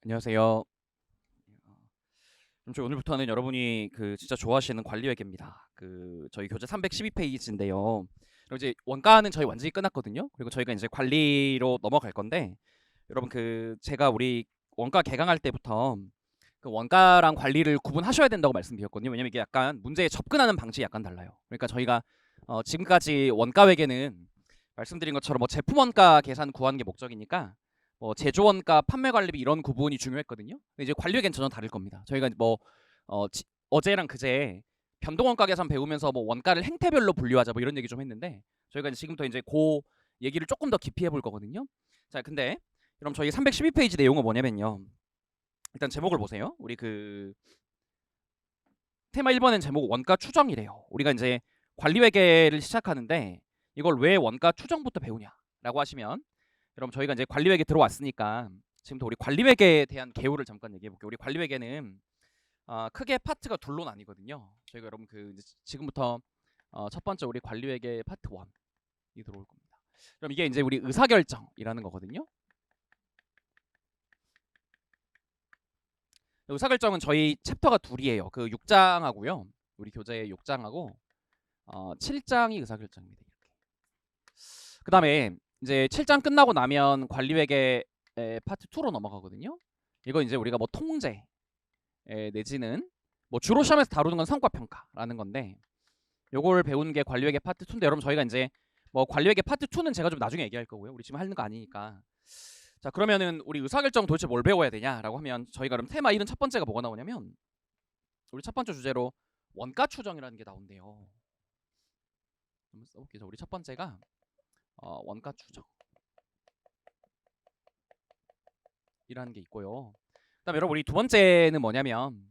안녕하세요. 그럼 저희 오늘부터는 여러분이 진짜 좋아하시는 관리회계입니다. 저희 교재 312페이지인데요. 그리고 이제 원가는 저희 완전히 끝났거든요. 그리고 저희가 이제 관리로 넘어갈 건데, 여러분 제가 우리 원가 개강할 때부터 그 원가랑 관리를 구분하셔야 된다고 말씀드렸거든요. 왜냐면 이게 약간 문제에 접근하는 방식이 약간 달라요. 그러니까 저희가 지금까지 원가 회계는 말씀드린 것처럼 뭐 제품 원가 계산 구하는 게 목적이니까 뭐 제조 원가, 판매 관리비 이런 구분이 중요했거든요. 근데 이제 관리 회계는 전혀 다를 겁니다. 저희가 뭐 어제랑 그제 변동 원가 계산 배우면서 뭐 원가를 행태별로 분류하자 뭐 이런 얘기 좀 했는데, 저희가 이제 지금부터 이제 얘기를 조금 더 깊이 해볼 거거든요. 자, 근데 그럼 저희 312페이지 내용은 뭐냐면요. 일단 제목을 보세요. 우리 테마 1번엔 제목 원가 추정이래요. 우리가 이제 관리회계를 시작하는데 이걸 왜 원가 추정부터 배우냐라고 하시면, 여러분 저희가 이제 관리회계 들어왔으니까 지금부터 우리 관리회계에 대한 개요를 잠깐 얘기해 볼게요. 우리 관리회계는 크게 파트가 둘로 나뉘거든요. 저희가 여러분 지금부터 첫 번째 우리 관리회계 파트 1이 들어올 겁니다. 그럼 이게 이제 우리 의사결정이라는 거거든요. 의사결정은 저희 챕터가 둘이에요. 그 6장하고요. 우리 교재의 6장하고 7장이 의사결정입니다. 이렇게. 그다음에 이제 7장 끝나고 나면 관리회계 파트 2로 넘어가거든요. 이거 이제 우리가 뭐 통제 내지는 뭐 주로 시험에서 다루는 건 성과평가라는 건데, 요걸 배우는 게 관리회계 파트 2인데, 여러분 저희가 이제 뭐 관리회계 파트 2는 제가 좀 나중에 얘기할 거고요. 우리 지금 하는 거 아니니까. 자, 그러면은 우리 의사결정 도대체 뭘 배워야 되냐라고 하면, 저희가 그럼 테마 1은 첫 번째가 뭐가 나오냐면, 우리 첫 번째 주제로 원가 추정이라는 게 나온대요. 한번 써볼게요. 우리 첫 번째가 원가 추정이라는 게 있고요. 그다음에 여러분 우리 두 번째는 뭐냐면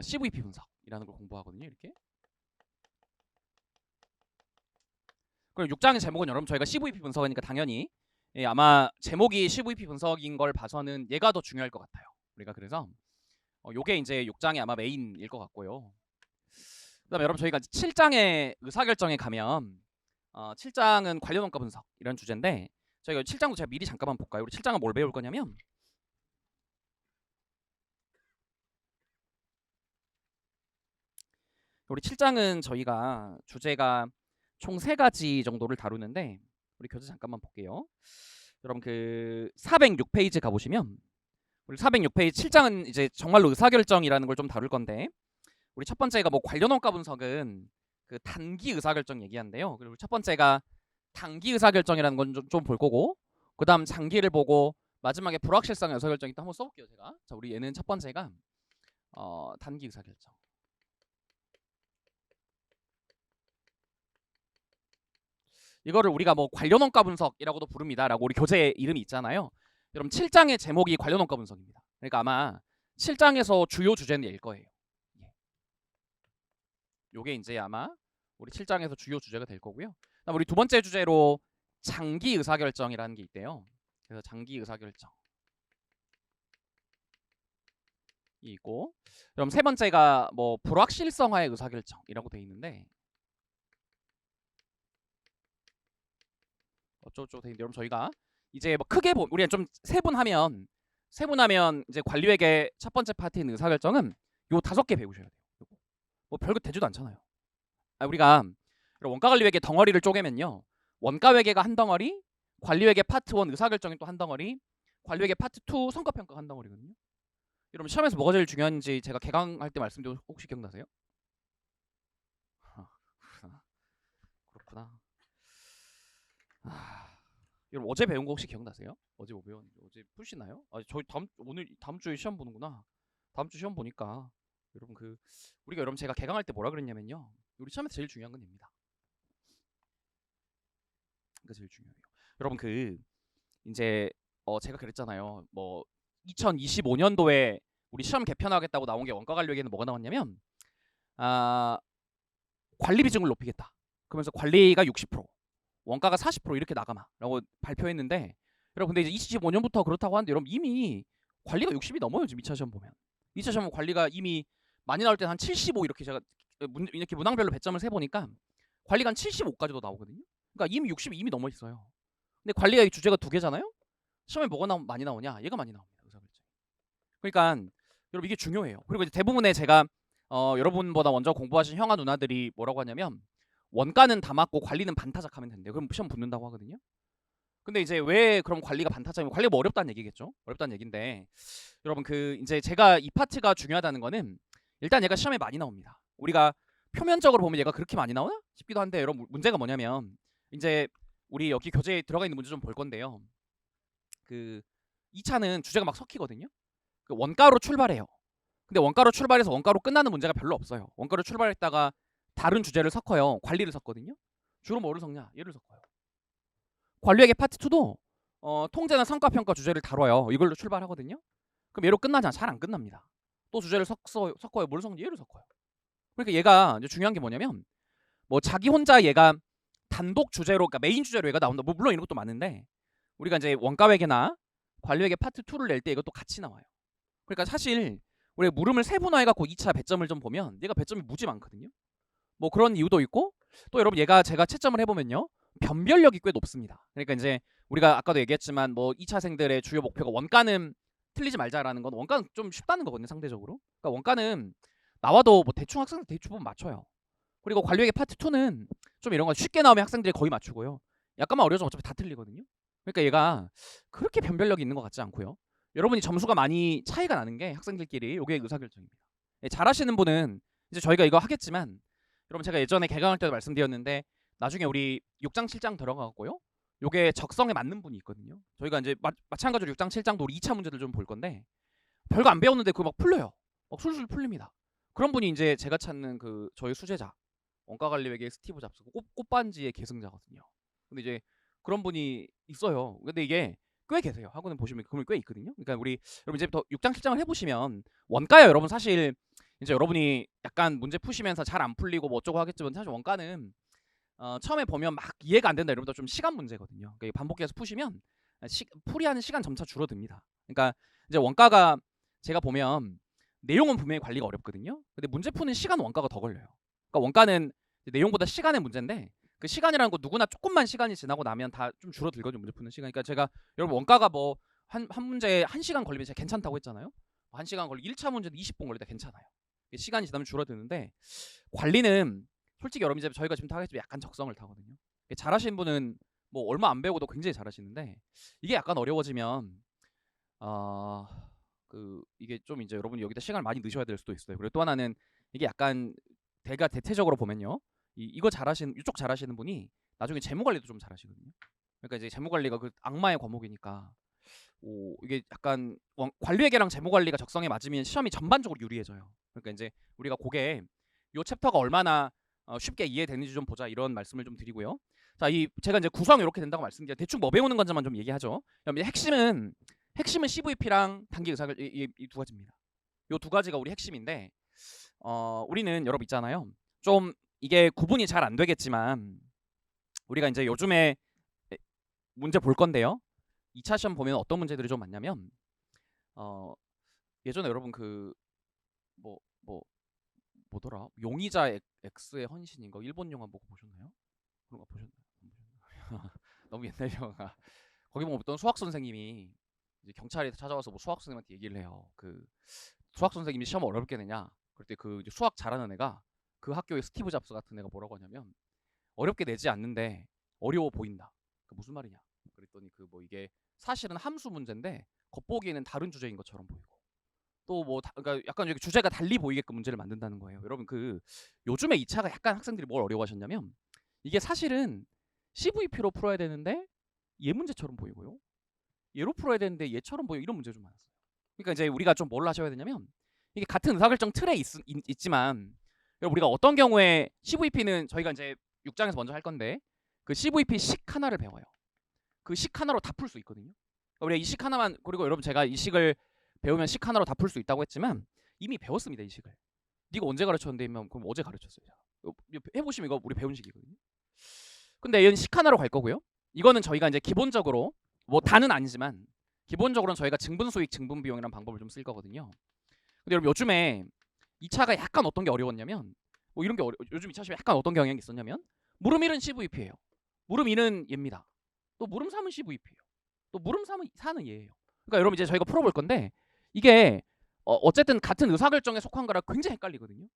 CVP 분석이라는 걸 공부하거든요. 이렇게. 그럼 6장의 제목은 여러분 저희가 CVP 분석이니까 당연히 아마 제목이 CVP 분석인 걸 봐서는 얘가 더 중요할 것 같아요. 우리가 그래서 요게 이제 6장의 아마 메인일 것 같고요. 그다음에 여러분 저희가 7장의 의사결정에 가면 7장은 관련 원가 분석 이런 주제인데, 저희가 7장도 제가 미리 잠깐만 볼까요? 우리 7장은 뭘 배울 거냐면, 우리 7장은 저희가 주제가 총 3가지 정도를 다루는데, 우리 교재 잠깐만 볼게요. 여러분 406페이지 가보시면, 우리 406페이지 7장은 이제 정말로 의사결정이라는 걸 좀 다룰 건데, 우리 첫 번째가 뭐 관련 원가 분석은 그 단기 의사결정 얘기한대요. 그리고 첫 번째가 단기 의사결정이라는 건 좀 볼 거고, 그다음 장기를 보고 마지막에 불확실성 의사결정이 또 한번 써볼게요 제가. 자, 우리 얘는 첫 번째가 단기 의사결정. 이거를 우리가 뭐 관련 원가 분석이라고도 부릅니다라고 우리 교재 이름이 있잖아요. 여러분 7장의 제목이 관련 원가 분석입니다. 그러니까 아마 7장에서 주요 주제는 얘일 거예요. 요게 이제 아마 우리 7장에서 주요 주제가 될 거고요. 그다음 우리 두 번째 주제로 장기 의사결정이라는 게 있대요. 그래서 장기 의사결정 이 있고, 그럼 세 번째가 뭐 불확실성화의 의사결정이라고 돼 있는데, 어쩌고저쩌고 돼 있는데, 여러분 저희가 이제 뭐 크게 우리가 좀 세분하면 이제 관리회계 첫 번째 파트인 의사결정은 요 5개 배우셔야 돼요. 뭐 별거 되지도 않잖아요. 우리가 원가관리회계 덩어리를 쪼개면요, 원가회계가 한 덩어리, 관리회계 파트 1 의사결정이 또 한 덩어리, 관리회계 파트 2 성과평가가 한 덩어리거든요. 여러분 시험에서 뭐가 제일 중요한지 제가 개강할 때 말씀드린 혹시 기억나세요? 그렇구나. 여러분 어제 배운 거 혹시 기억나세요? 어제 뭐 배웠는지 어제 푸시나요? 저희 다음 주에 시험 보는구나. 다음 주 시험 보니까 여러분 우리가 여러분 제가 개강할 때 뭐라 그랬냐면요, 우리 시험에서 제일 중요한 건 됩니다. 그게 제일 중요해요. 여러분 이제 제가 그랬잖아요. 뭐 2025년도에 우리 시험 개편하겠다고 나온 게 원가 관리에는 뭐가 나왔냐면, 관리 비중을 높이겠다. 그러면서 관리가 60%, 원가가 40% 이렇게 나가마라고 발표했는데, 여러분 근데 이제 25년부터 그렇다고 하는데, 여러분 이미 관리가 60이 넘어요. 지금 2차 시험 보면. 2차 시험 관리가 이미 많이 나올 때는 한 75 이렇게 제가 이렇게 문항별로 배점을 세 보니까 관리가 한 75까지도 나오거든요. 그러니까 이미 60이 이미 넘어 있어요. 근데 관리가 주제가 2개잖아요. 시험에 뭐가 많이 나오냐? 얘가 많이 나옵니다. 의사결정. 그러니까 여러분 이게 중요해요. 그리고 이제 대부분의 제가 여러분보다 먼저 공부하신 형아 누나들이 뭐라고 하냐면 원가는 다 맞고 관리는 반타작하면 된대요. 그럼 시험 붙는다고 하거든요. 근데 이제 왜 그럼 관리가 반타작이면 관리가 뭐 어렵다는 얘기겠죠? 어렵다는 얘긴데 여러분 그 이제 제가 이 파트가 중요하다는 거는 일단 얘가 시험에 많이 나옵니다. 우리가 표면적으로 보면 얘가 그렇게 많이 나오나 싶기도 한데 여러분 문제가 뭐냐면 이제 우리 여기 교재에 들어가 있는 문제 좀 볼 건데요. 그 2차는 주제가 막 섞이거든요. 그 원가로 출발해요. 근데 원가로 출발해서 원가로 끝나는 문제가 별로 없어요. 원가로 출발했다가 다른 주제를 섞어요. 관리를 섞거든요. 주로 뭐를 섞냐? 얘를 섞어요. 관리회계 파트 2도 통제나 성과평가 주제를 다뤄요. 이걸로 출발하거든요. 그럼 얘로 끝나잖아. 잘 안 끝납니다. 또 주제를 섞어요. 뭘 섞냐? 얘를 섞어요. 그러니까 얘가 이제 중요한 게 뭐냐면 뭐 자기 혼자 얘가 단독 주제로 그러니까 메인 주제로 얘가 나온다. 뭐 물론 이런 것도 많은데 우리가 이제 원가회계나 관리회계 파트 2를 낼 때 이것도 같이 나와요. 그러니까 사실 우리 물음을 세분화해 갖고 2차 배점을 좀 보면 얘가 배점이 무지 많거든요. 뭐 그런 이유도 있고 또 여러분 얘가 제가 채점을 해보면요 변별력이 꽤 높습니다. 그러니까 이제 우리가 아까도 얘기했지만 뭐 2차생들의 주요 목표가 원가는 틀리지 말자라는 건 원가는 좀 쉽다는 거거든요 상대적으로. 그러니까 원가는 나와도 뭐 대충 학생들 대충 보면 맞춰요. 그리고 관리회계 파트 2는 좀 이런 거 쉽게 나오면 학생들이 거의 맞추고요. 약간만 어려워지면 어차피 다 틀리거든요. 그러니까 얘가 그렇게 변별력이 있는 것 같지 않고요. 여러분이 점수가 많이 차이가 나는 게 학생들끼리 이게 의사결정입니다. 예, 잘하시는 분은 이제 저희가 이거 하겠지만 여러분 제가 예전에 개강할 때도 말씀드렸는데 나중에 우리 6장 7장 들어가고요. 요게 적성에 맞는 분이 있거든요. 저희가 이제 마찬가지로 6장 7장도 우리 2차 문제들 좀 볼 건데 별거 안 배웠는데 그거 막 풀려요. 막 술술 풀립니다. 그런 분이 이제 제가 찾는 그 저희 수제자 원가관리회계 스티브 잡스 꽃반지의 계승자거든요. 근데 이제 그런 분이 있어요. 근데 이게 꽤 계세요. 학원에 보시면 그분이 꽤 있거든요. 그러니까 우리 여러분 이제부터 6장 7장을 해보시면 원가요 여러분 사실 이제 여러분이 약간 문제 푸시면서 잘 안 풀리고 뭐 어쩌고 하겠지만 사실 원가는 처음에 보면 막 이해가 안 된다 이러면 좀 시간 문제거든요. 그러니까 반복해서 푸시면 풀이하는 시간 점차 줄어듭니다. 그러니까 이제 원가가 제가 보면 내용은 분명히 관리가 어렵거든요. 근데 문제 푸는 시간 원가가 더 걸려요. 그러니까 원가는 내용보다 시간의 문제인데 그 시간이라는 거 누구나 조금만 시간이 지나고 나면 다 좀 줄어들거든요. 문제 푸는 시간. 그러니까 제가 여러분 원가가 뭐 한 문제에 1시간 걸리면 제가 괜찮다고 했잖아요. 1시간 걸리 1차 문제도 20분 걸리다 괜찮아요. 시간이 지나면 줄어드는데 관리는 솔직히 여러분 이제 저희가 지금 타겟이 약간 적성을 타거든요. 잘하시는 분은 뭐 얼마 안 배우고도 굉장히 잘하시는데 이게 약간 어려워지면 그 이게 좀 이제 여러분이 여기다 시간을 많이 넣으셔야 될 수도 있어요. 그리고 또 하나는 이게 약간 대체적으로 보면요. 이거 잘하시는 이쪽 잘하시는 분이 나중에 재무 관리도 좀 잘하시거든요. 그러니까 이제 재무 관리가 그 악마의 과목이니까 이게 약간 관리회계랑 재무 관리가 적성에 맞으면 시험이 전반적으로 유리해져요. 그러니까 이제 우리가 그게 요 챕터가 얼마나 쉽게 이해되는지 좀 보자 이런 말씀을 좀 드리고요. 자, 제가 이제 구성 이렇게 된다고 말씀드려 대충 뭐 배우는 건지만 좀 얘기하죠. 핵심은 CVP랑 단기 의사결 이 두 가지입니다. 요 두 가지가 우리 핵심인데 우리는 여러분 있잖아요. 좀 이게 구분이 잘 안 되겠지만 우리가 이제 요즘에 문제 볼 건데요. 2차 시험 보면 어떤 문제들이 좀 많냐면 예전에 여러분 그 뭐더라? 용의자 X의 헌신인 거 일본 영화 보고 보셨나요? 그런 거 보셨나요? 너무 옛날 영화. 거기 보면 어떤 수학 선생님이 이제 경찰이 찾아와서 뭐 수학 선생님한테 얘기를 해요. 그 수학 선생님이 시험 어렵게 내냐? 그럴 때 그 수학 잘하는 애가 그 학교의 스티브 잡스 같은 애가 뭐라고 하냐면 어렵게 내지 않는데 어려워 보인다. 그 무슨 말이냐? 그랬더니 그 뭐 이게 사실은 함수 문제인데 겉보기에는 다른 주제인 것처럼 보이고 또 뭐 그러니까 약간 여기 주제가 달리 보이게끔 문제를 만든다는 거예요. 여러분 그 요즘에 2차가 약간 학생들이 뭘 어려워하셨냐면 이게 사실은 CVP로 풀어야 되는데 얘 문제처럼 보이고요. 얘로 풀어야 되는데 얘처럼 보이고 이런 문제가 좀 많았어요. 그러니까 이제 우리가 좀 뭘 하셔야 되냐면 이게 같은 의사결정 틀에 있지만 우리가 어떤 경우에 CVP는 저희가 이제 6장에서 먼저 할 건데 그 CVP 식 하나를 배워요. 그 식 하나로 다 풀 수 있거든요. 그러니까 우리가 이 식 하나만 그리고 여러분 제가 이 식을 배우면 식 하나로 다 풀 수 있다고 했지만 이미 배웠습니다. 이 식을. 네가 언제 가르쳤는데 그럼 어제 가르쳤어요. 해보시면 이거 우리 배운 식이거든요. 근데 얘는 식 하나로 갈 거고요. 이거는 저희가 이제 기본적으로 뭐 다는 아니지만 기본적으로는 저희가 증분수익 증분비용이라는 방법을 좀 쓸 거거든요. 근데 여러분 요즘에 2차가 약간 어떤 게 어려웠냐면 뭐 이런 게 요즘 2차 시험에 약간 어떤 경향이 있었냐면 물음 1은 CVP예요. 물음 2는 얘입니다. 또 물음 3은 CVP예요. 또 물음 4는 얘예요. 그러니까 여러분 이제 저희가 풀어볼 건데 이게 어쨌든 같은 의사결정에 속한 거라 굉장히 헷갈리거든요.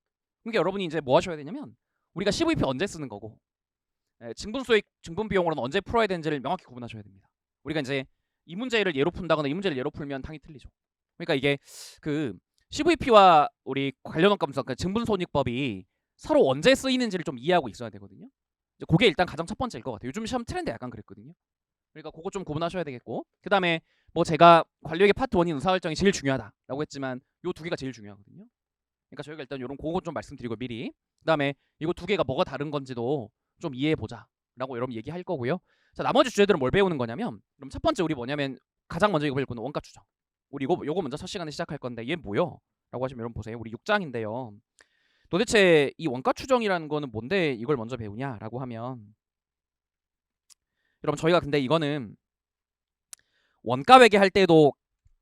그러니까 여러분이 이제 뭐 하셔야 되냐면 우리가 CVP 언제 쓰는 거고 증분수익, 증분비용으로는 언제 풀어야 되는지를 명확히 구분하셔야 됩니다. 우리가 이제 이 문제를 예로 푼다거나 이 문제를 예로 풀면 당연히 틀리죠. 그러니까 이게 그 CVP와 우리 관련원가 분석, 그러니까 증분손익법이 서로 언제 쓰이는지를 좀 이해하고 있어야 되거든요. 이제 그게 일단 가장 첫 번째일 것 같아요. 요즘 시험 트렌드 약간 그랬거든요. 그러니까 그거 좀 구분하셔야 되겠고, 그 다음에 뭐 제가 관리회계 파트 1인 의사결정이 제일 중요하다라고 했지만 요 두 개가 제일 중요하거든요. 그러니까 저희가 일단 이런 그거 좀 말씀드리고 미리, 그 다음에 이거 두 개가 뭐가 다른 건지도 좀 이해해 보자라고 여러분 얘기할 거고요. 자, 나머지 주제들은 뭘 배우는 거냐면, 그럼 첫 번째 우리 뭐냐면 가장 먼저 이거 배울 거는 원가 추정. 우리 요거 먼저 첫 시간에 시작할 건데 얘 뭐요? 라고 하시면 여러분 보세요. 우리 6장인데요. 도대체 이 원가 추정이라는 거는 뭔데 이걸 먼저 배우냐라고 하면, 여러분 저희가 근데 이거는 원가 회계 할 때도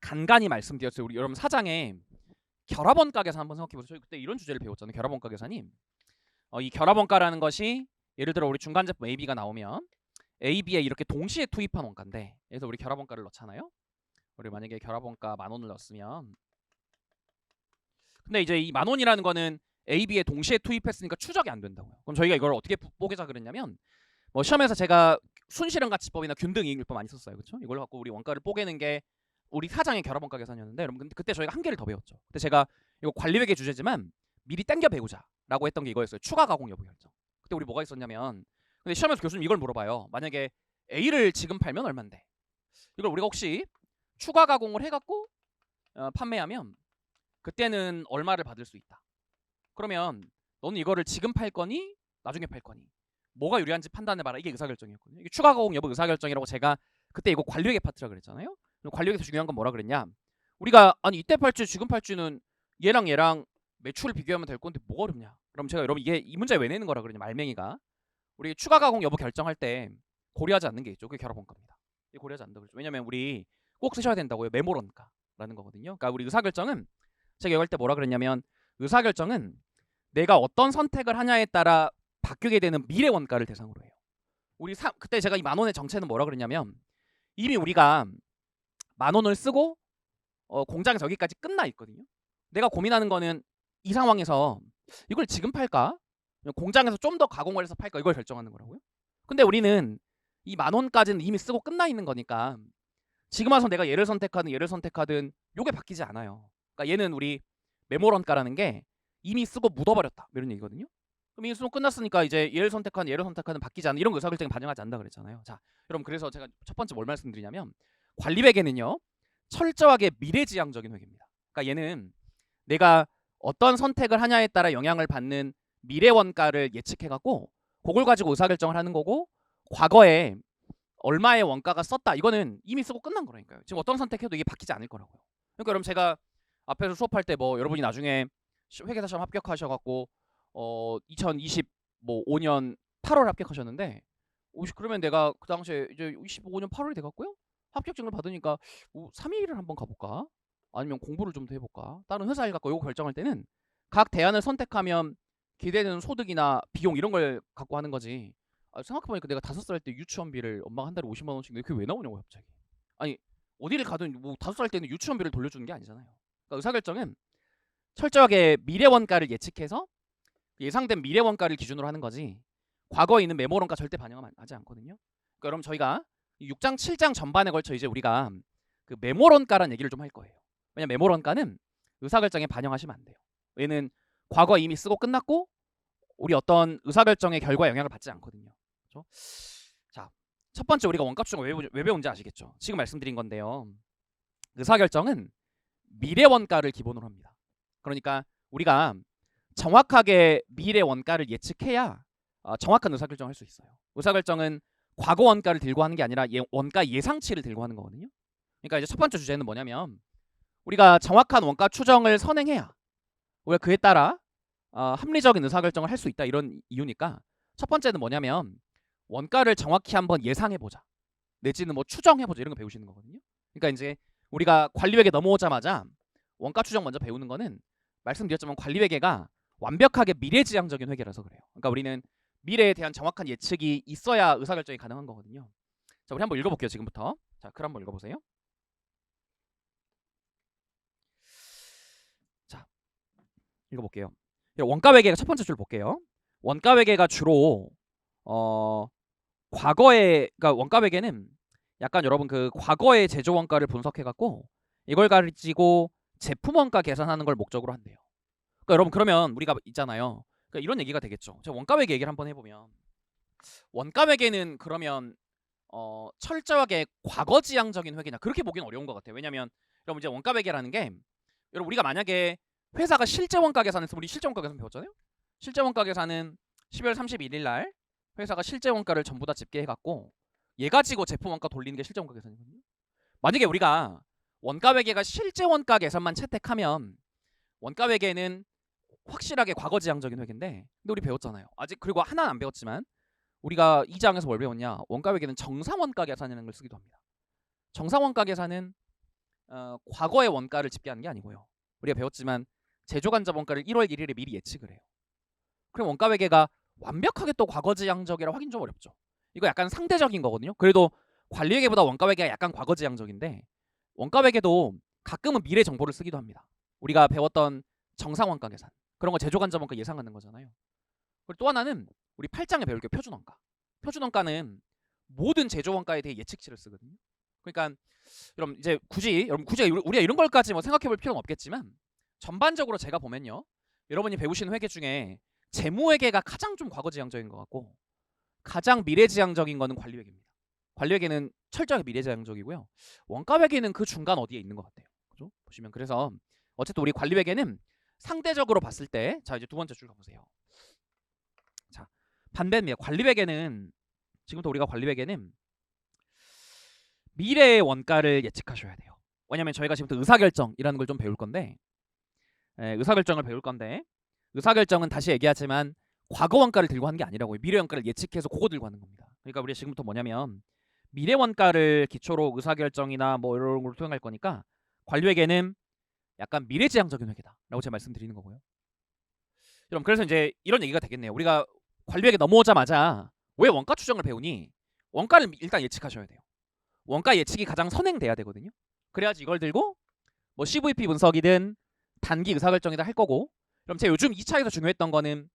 간간히 말씀드렸어요. 우리 여러분 사장에 결합원가 계산 한번 생각해 보세요. 저희 그때 이런 주제를 배웠잖아요. 결합원가 계산이. 이 결합원가라는 것이 예를 들어 우리 중간 제품 AB가 나오면 AB에 이렇게 동시에 투입한 원가인데, 그래서 우리 결합원가를 넣잖아요. 우리 만약에 결합원가 10,000원을 넣었으면, 근데 이제 이 10,000원이라는 거는 AB에 동시에 투입했으니까 추적이 안 된다고요. 그럼 저희가 이걸 어떻게 뽀개자 그랬냐면, 뭐 시험에서 제가 순실현가치법이나 균등이익률법 많이 썼어요. 그렇죠? 이걸 갖고 우리 원가를 뽀개는 게 우리 사장의 결합원가 계산이었는데, 여러분 근데 그때 저희가 한 개를 더 배웠죠. 그때 제가 이거 관리회계 주제지만 미리 땡겨 배우자라고 했던 게 이거였어요. 추가 가공 여부 결정. 그때 우리 뭐가 있었냐면, 근데 시험에서 교수님 이걸 물어봐요. 만약에 A를 지금 팔면 얼만데, 이걸 우리가 혹시 추가 가공을 해갖고 판매하면 그때는 얼마를 받을 수 있다. 그러면 너는 이거를 지금 팔 거니 나중에 팔 거니 뭐가 유리한지 판단해봐라. 이게 의사결정이었거든요. 이게 추가 가공 여부 의사결정이라고 제가 그때 이거 관리회계 파트라 그랬잖아요. 관리회계에서 중요한 건 뭐라 그랬냐, 우리가 아니 이때 팔지 지금 팔지는 얘랑 매출을 비교하면 될 건데 뭐가 어렵냐. 그럼 제가 여러분 이게 이 문제 왜 내는 거라 그러냐, 말맹이가 우리 추가 가공 여부 결정할 때 고려하지 않는 게 있죠. 그게 결합원가입니다. 이게 고려하지 않는다 그러죠. 왜냐면 우리 꼭 쓰셔야 된다고요. 메모론가라는 거거든요. 그러니까 우리 의사결정은 제가 이거 할 때 뭐라 그랬냐면, 의사결정은 내가 어떤 선택을 하냐에 따라 바뀌게 되는 미래 원가를 대상으로 해요. 그때 제가 이 10,000원의 정체는 뭐라 그랬냐면, 이미 우리가 10,000원을 쓰고 공장에서 여기까지 끝나 있거든요. 내가 고민하는 거는 이 상황에서 이걸 지금 팔까? 공장에서 좀 더 가공을 해서 팔까? 이걸 결정하는 거라고요. 근데 우리는 이 10,000원까지는 이미 쓰고 끝나 있는 거니까 지금 와서 내가 얘를 선택하든 요게 바뀌지 않아요. 그러니까 얘는 우리 메모런가라는 게 이미 쓰고 묻어버렸다 이런 얘기거든요. 그럼 이미 쓰고 끝났으니까 이제 얘를 선택하든 바뀌지 않는 이런 의사결정에 반영하지 않는다 그랬잖아요. 자, 여러분 그래서 제가 첫 번째 뭘 말씀드리냐면, 관리회계는요 철저하게 미래지향적인 회계입니다. 그러니까 얘는 내가 어떤 선택을 하냐에 따라 영향을 받는 미래 원가를 예측해갖고 그걸 가지고 의사결정을 하는 거고, 과거에 얼마의 원가가 썼다 이거는 이미 쓰고 끝난 거라니까요. 지금 어떤 선택해도 이게 바뀌지 않을 거라고요. 그러니까 여러분 제가 앞에서 수업할 때 뭐 여러분이 나중에 회계사 시험 합격하셔갖고 2025년 8월 합격하셨는데, 그러면 내가 그 당시에 이제 25년 8월이 돼갖고요 합격증을 받으니까 3일을 한번 가볼까? 아니면 공부를 좀 더 해볼까? 다른 회사 일 갖고 이거 결정할 때는 각 대안을 선택하면 기대되는 소득이나 비용 이런 걸 갖고 하는 거지. 생각해보니까 내가 5살 때 유치원비를 엄마가 한 달에 50만 원씩 내게 그게 왜 나오냐고 갑자기. 아니 어디를 가든 뭐 5살 때는 유치원비를 돌려주는 게 아니잖아요. 그러니까 의사결정은 철저하게 미래 원가를 예측해서 예상된 미래 원가를 기준으로 하는 거지, 과거에 있는 메모 원가 절대 반영하지 않거든요. 그러니까 여러분 저희가 6장 7장 전반에 걸쳐 이제 우리가 그 메모 원가라는 얘기를 좀 할 거예요. 왜냐면 메모 원가는 의사결정에 반영하시면 안 돼요. 얘는 과거 이미 쓰고 끝났고 우리 어떤 의사결정의 결과에 영향을 받지 않거든요. 그렇죠? 자, 첫 번째 우리가 원가 추정 왜 배운지 아시겠죠? 지금 말씀드린 건데요. 의사결정은 미래 원가를 기본으로 합니다. 그러니까 우리가 정확하게 미래 원가를 예측해야 정확한 의사결정을 할 수 있어요. 의사결정은 과거 원가를 들고 하는 게 아니라 원가 예상치를 들고 하는 거거든요. 그러니까 이제 첫 번째 주제는 뭐냐면, 우리가 정확한 원가 추정을 선행해야 우리가 그에 따라 합리적인 의사결정을 할 수 있다 이런 이유니까, 첫 번째는 뭐냐면 원가를 정확히 한번 예상해보자 내지는 뭐 추정해보자 이런 거 배우시는 거거든요. 그러니까 이제 우리가 관리회계 넘어오자마자 원가 추정 먼저 배우는 거는 말씀드렸지만 관리회계가 완벽하게 미래지향적인 회계라서 그래요. 그러니까 우리는 미래에 대한 정확한 예측이 있어야 의사결정이 가능한 거거든요. 자, 우리 한번 읽어볼게요. 지금부터. 자, 글 한번 읽어보세요. 읽어볼게요. 원가 회계가 첫 번째 줄 볼게요. 원가 회계가 주로 과거에, 그러니까 원가 회계는 약간 여러분 그 과거의 제조 원가를 분석해 갖고 이걸 가지고 제품 원가 계산하는 걸 목적으로 한대요. 그러니까 여러분 그러면 우리가 있잖아요. 그러니까 이런 얘기가 되겠죠. 제가 원가 회계 얘기를 한번 해보면 원가 회계는 그러면 철저하게 과거지향적인 회계냐 그렇게 보기는 어려운 것 같아요. 왜냐면 여러분 이제 원가 회계라는 게 여러분 우리가 만약에 회사가 실제 원가 계산했으면 우리 실제 원가 계산 배웠잖아요. 실제 원가 계산은 12월 31일 날 회사가 실제 원가를 전부 다 집계해 갖고 얘 가지고 제품 원가 돌리는 게 실제 원가 계산이거든요. 만약에 우리가 원가 회계가 실제 원가 계산만 채택하면 원가 회계는 확실하게 과거지향적인 회계인데 근데 우리 배웠잖아요. 아직 그리고 하나는 안 배웠지만 우리가 2장에서 뭘 배웠냐? 원가 회계는 정상 원가 계산이라는 걸 쓰기도 합니다. 정상 원가 계산은 과거의 원가를 집계하는 게 아니고요. 우리가 배웠지만 제조간접 원가를 1월 1일에 미리 예측을 해요. 그럼 원가 회계가 완벽하게 또 과거지향적이라 확인 좀 어렵죠. 이거 약간 상대적인 거거든요. 그래도 관리회계보다 원가 회계가 약간 과거지향적인데 원가 회계도 가끔은 미래 정보를 쓰기도 합니다. 우리가 배웠던 정상 원가 계산 그런 거 제조간접 원가 예상하는 거잖아요. 그리고 또 하나는 우리 8장에 배울 게 표준원가. 표준원가는 모든 제조 원가에 대해 예측치를 쓰거든요. 그러니까 여러분 이제 굳이 우리가 이런 걸까지 뭐 생각해 볼 필요는 없겠지만 전반적으로 제가 보면요. 여러분이 배우신 회계 중에 재무회계가 가장 좀 과거지향적인 것 같고 가장 미래지향적인 거는 관리회계입니다. 관리회계는 철저하게 미래지향적이고요. 원가회계는 그 중간 어디에 있는 것 같아요. 그죠? 보시면 그래서 어쨌든 우리 관리회계는 상대적으로 봤을 때 자 이제 두 번째 줄 가보세요. 자 반대입니다. 관리회계는 지금부터 우리가 관리회계는 미래의 원가를 예측하셔야 돼요. 왜냐면 저희가 지금부터 의사결정이라는 걸 좀 배울 건데 의사결정을 배울 건데 의사결정은 다시 얘기하지만 과거 원가를 들고 하는 게 아니라고요. 미래 원가를 예측해서 그거 들고 하는 겁니다. 그러니까 우리 지금부터 뭐냐면 미래 원가를 기초로 의사결정이나 뭐 이런 걸 투영할 거니까 관리회계는 약간 미래지향적인 회계다라고 제가 말씀드리는 거고요. 여러분 그래서 이제 이런 얘기가 되겠네요. 우리가 관리회계 넘어오자마자 왜 원가 추정을 배우니? 원가를 일단 예측하셔야 돼요. 원가 예측이 가장 선행돼야 되거든요. 그래야지 이걸 들고 뭐 CVP 분석이든 단기 의사결정이든 할 거고. 그럼 제가 요즘 2차에서 중요했던 거는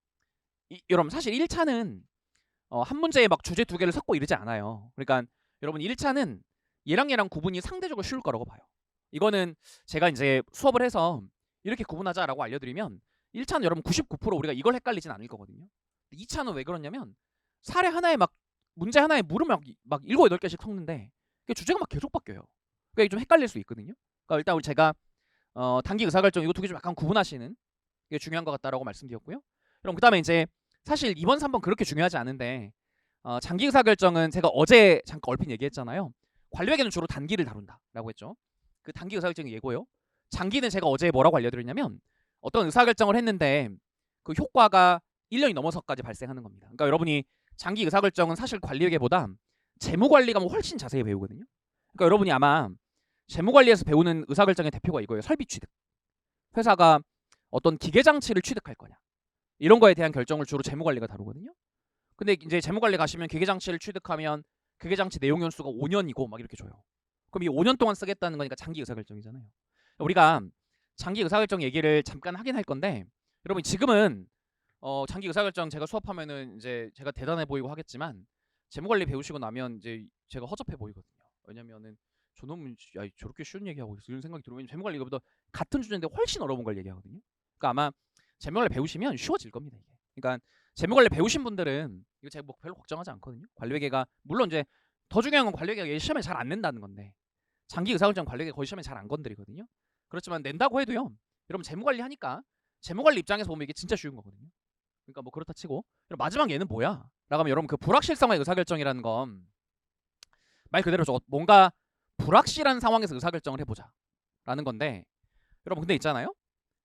여러분 사실 1차는 한 문제에 막 주제 두 개를 섞고 이러지 않아요. 그러니까 여러분 1차는 얘랑 구분이 상대적으로 쉬울 거라고 봐요. 이거는 제가 이제 수업을 해서 이렇게 구분하자라고 알려드리면 1차는 여러분 99% 우리가 이걸 헷갈리진 않을 거거든요. 2차는 왜 그러냐면 사례 하나에 막 문제 하나에 물을 막 7, 8개씩 섞는데 주제가 막 계속 바뀌어요. 그러니까 좀 헷갈릴 수 있거든요. 그러니까 일단 우리 제가 단기 의사결정 이거 두 개 좀 약간 구분하시는 게 중요한 것 같다라고 말씀드렸고요. 그럼 그다음에 이제 사실 2번, 3번 그렇게 중요하지 않은데 장기 의사결정은 제가 어제 잠깐 얼핏 얘기했잖아요. 관리회계는 주로 단기를 다룬다라고 했죠. 그 단기 의사결정이 예고요. 장기는 제가 어제 뭐라고 알려드렸냐면 어떤 의사결정을 했는데 그 효과가 1년이 넘어서까지 발생하는 겁니다. 그러니까 여러분이 장기 의사결정은 사실 관리회계보다 재무관리가 훨씬 자세히 배우거든요. 그러니까 여러분이 아마 재무관리에서 배우는 의사결정의 대표가 이거예요. 설비 취득. 회사가 어떤 기계장치를 취득할 거냐. 이런 거에 대한 결정을 주로 재무관리가 다루거든요. 근데 이제 재무관리 가시면 기계장치를 취득하면 기계장치 내용 연수가 5년이고 막 이렇게 줘요. 그럼 이 5년 동안 쓰겠다는 거니까 장기 의사결정이잖아요. 우리가 장기 의사결정 얘기를 잠깐 하긴 할 건데 여러분 지금은 장기 의사결정 제가 수업하면은 이제 제가 대단해 보이고 하겠지만 재무관리 배우시고 나면 이제 제가 허접해 보이거든요. 왜냐면은 저놈은 저렇게 쉬운 얘기하고 있어 이런 생각이 들어요. 재무관리 이거보다 같은 주제인데 훨씬 어려운 걸 얘기하거든요. 그러니까 아마 재무관리 배우시면 쉬워질 겁니다. 이게. 그러니까 재무관리 배우신 분들은 이거 제가 뭐 별로 걱정하지 않거든요. 관리회계가 물론 이제 더 중요한 건 관리회계가 시험에 잘 안 낸다는 건데 장기 의사결정 관리회계 거의 시험에 잘 안 건드리거든요. 그렇지만 낸다고 해도요. 여러분 재무관리 하니까 재무관리 입장에서 보면 이게 진짜 쉬운 거거든요. 그러니까 뭐 그렇다 치고 마지막 얘는 뭐야? 라고 하면 여러분 그 불확실성의 의사결정이라는 건 말 그대로 저거 뭔가 불확실한 상황에서 의사결정을 해보자 라는 건데 여러분 근데 있잖아요.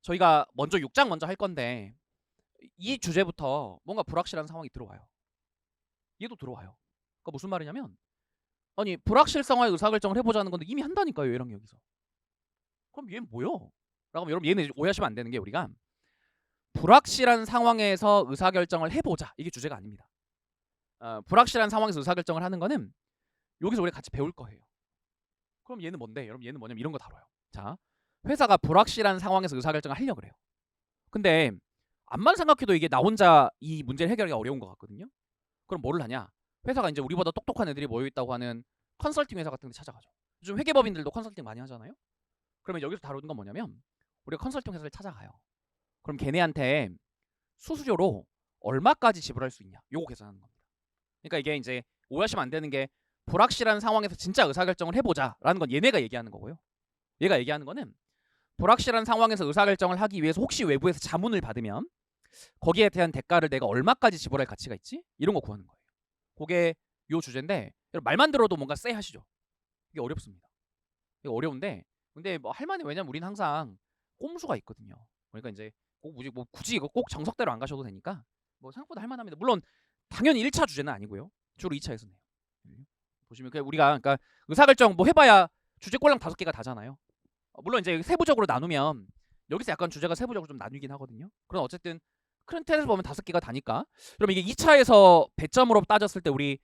저희가 먼저 6장 먼저 할 건데 이 주제부터 뭔가 불확실한 상황이 들어와요. 얘도 들어와요. 그러니까 무슨 말이냐면 아니 불확실성의 의사결정을 해보자는 건데 이미 한다니까요. 얘랑 여기서. 그럼 얘는 뭐요? 라고 하면 여러분 얘는 오해하시면 안 되는 게 우리가 불확실한 상황에서 의사결정을 해보자. 이게 주제가 아닙니다. 불확실한 상황에서 의사결정을 하는 거는 여기서 우리 같이 배울 거예요. 그럼 얘는 뭔데? 여러분 얘는 뭐냐면 이런 거 다뤄요. 자, 회사가 불확실한 상황에서 의사결정을 하려고 그래요. 근데 암만 생각해도 이게 나 혼자 이 문제를 해결하기가 어려운 것 같거든요. 그럼 뭐를 하냐? 회사가 이제 우리보다 똑똑한 애들이 모여 있다고 하는 컨설팅 회사 같은 데 찾아가죠. 요즘 회계법인들도 컨설팅 많이 하잖아요. 그러면 여기서 다루는 건 뭐냐면 우리가 컨설팅 회사를 찾아가요. 그럼 걔네한테 수수료로 얼마까지 지불할 수 있냐? 요거 계산하는 겁니다. 그러니까 이게 이제 오해하시면 안 되는 게 불확실한 상황에서 진짜 의사결정을 해보자라는 건 얘네가 얘기하는 거고요. 얘가 얘기하는 거는 불확실한 상황에서 의사결정을 하기 위해서 혹시 외부에서 자문을 받으면 거기에 대한 대가를 내가 얼마까지 지불할 가치가 있지? 이런 거 구하는 거예요. 그게 요 주제인데 말만 들어도 뭔가 쎄하시죠? 이게 어렵습니다. 이거 어려운데 근데 뭐 할만해. 왜냐면 우리는 항상 꼼수가 있거든요. 그러니까 이제 뭐 굳이 이거 꼭 정석대로 안 가셔도 되니까 뭐 생각보다 할만합니다. 물론 당연히 1차 주제는 아니고요. 주로 2차에서 내요. 보시면 우리가 그러니까 의사결정 뭐 해봐야 주제 꼴랑 5개가 다잖아요. 물론 이제 세부적으로 나누면 여기서 약간 주제가 세부적으로 좀 나뉘긴 하거든요. 그럼 어쨌든 큰 틀에서 보면 5개가 다니까. 그럼 이게 2차에서 배점으로 따졌을 때 우리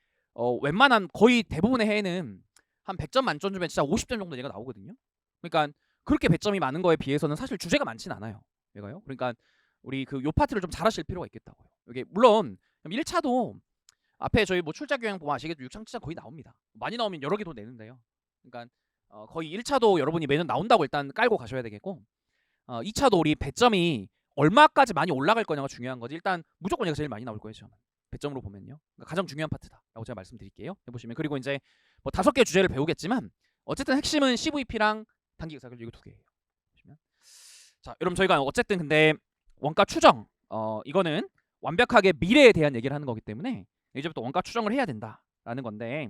웬만한 거의 대부분의 해에는 한 100점 만점 중에 진짜 50점 정도 얘가 나오거든요. 그러니까 그렇게 배점이 많은 거에 비해서는 사실 주제가 많진 않아요. 얘가요. 그러니까 우리 그 요 파트를 좀 잘하실 필요가 있겠다고요. 이게 물론 1차도 앞에 저희 뭐 출자 교양 보면 아시겠죠? 6차 진짜 거의 나옵니다. 많이 나오면 여러 개 돈 내는데요. 그러니까 거의 1차도 여러분이 매년 나온다고 일단 깔고 가셔야 되겠고 2차도 우리 배점이 얼마까지 많이 올라갈 거냐가 중요한 거지. 일단 무조건 얘가 제일 많이 나올 거예요. 저는 배점으로 보면요. 그러니까 가장 중요한 파트다라고 제가 말씀드릴게요. 해보시면 그리고 이제 뭐 5개 주제를 배우겠지만 어쨌든 핵심은 CVP랑 단기 의사결정 이거 2개예요. 보시면 자, 여러분 저희가 어쨌든 근데 원가 추정 이거는 완벽하게 미래에 대한 얘기를 하는 거기 때문에 이제부터 원가 추정을 해야 된다라는 건데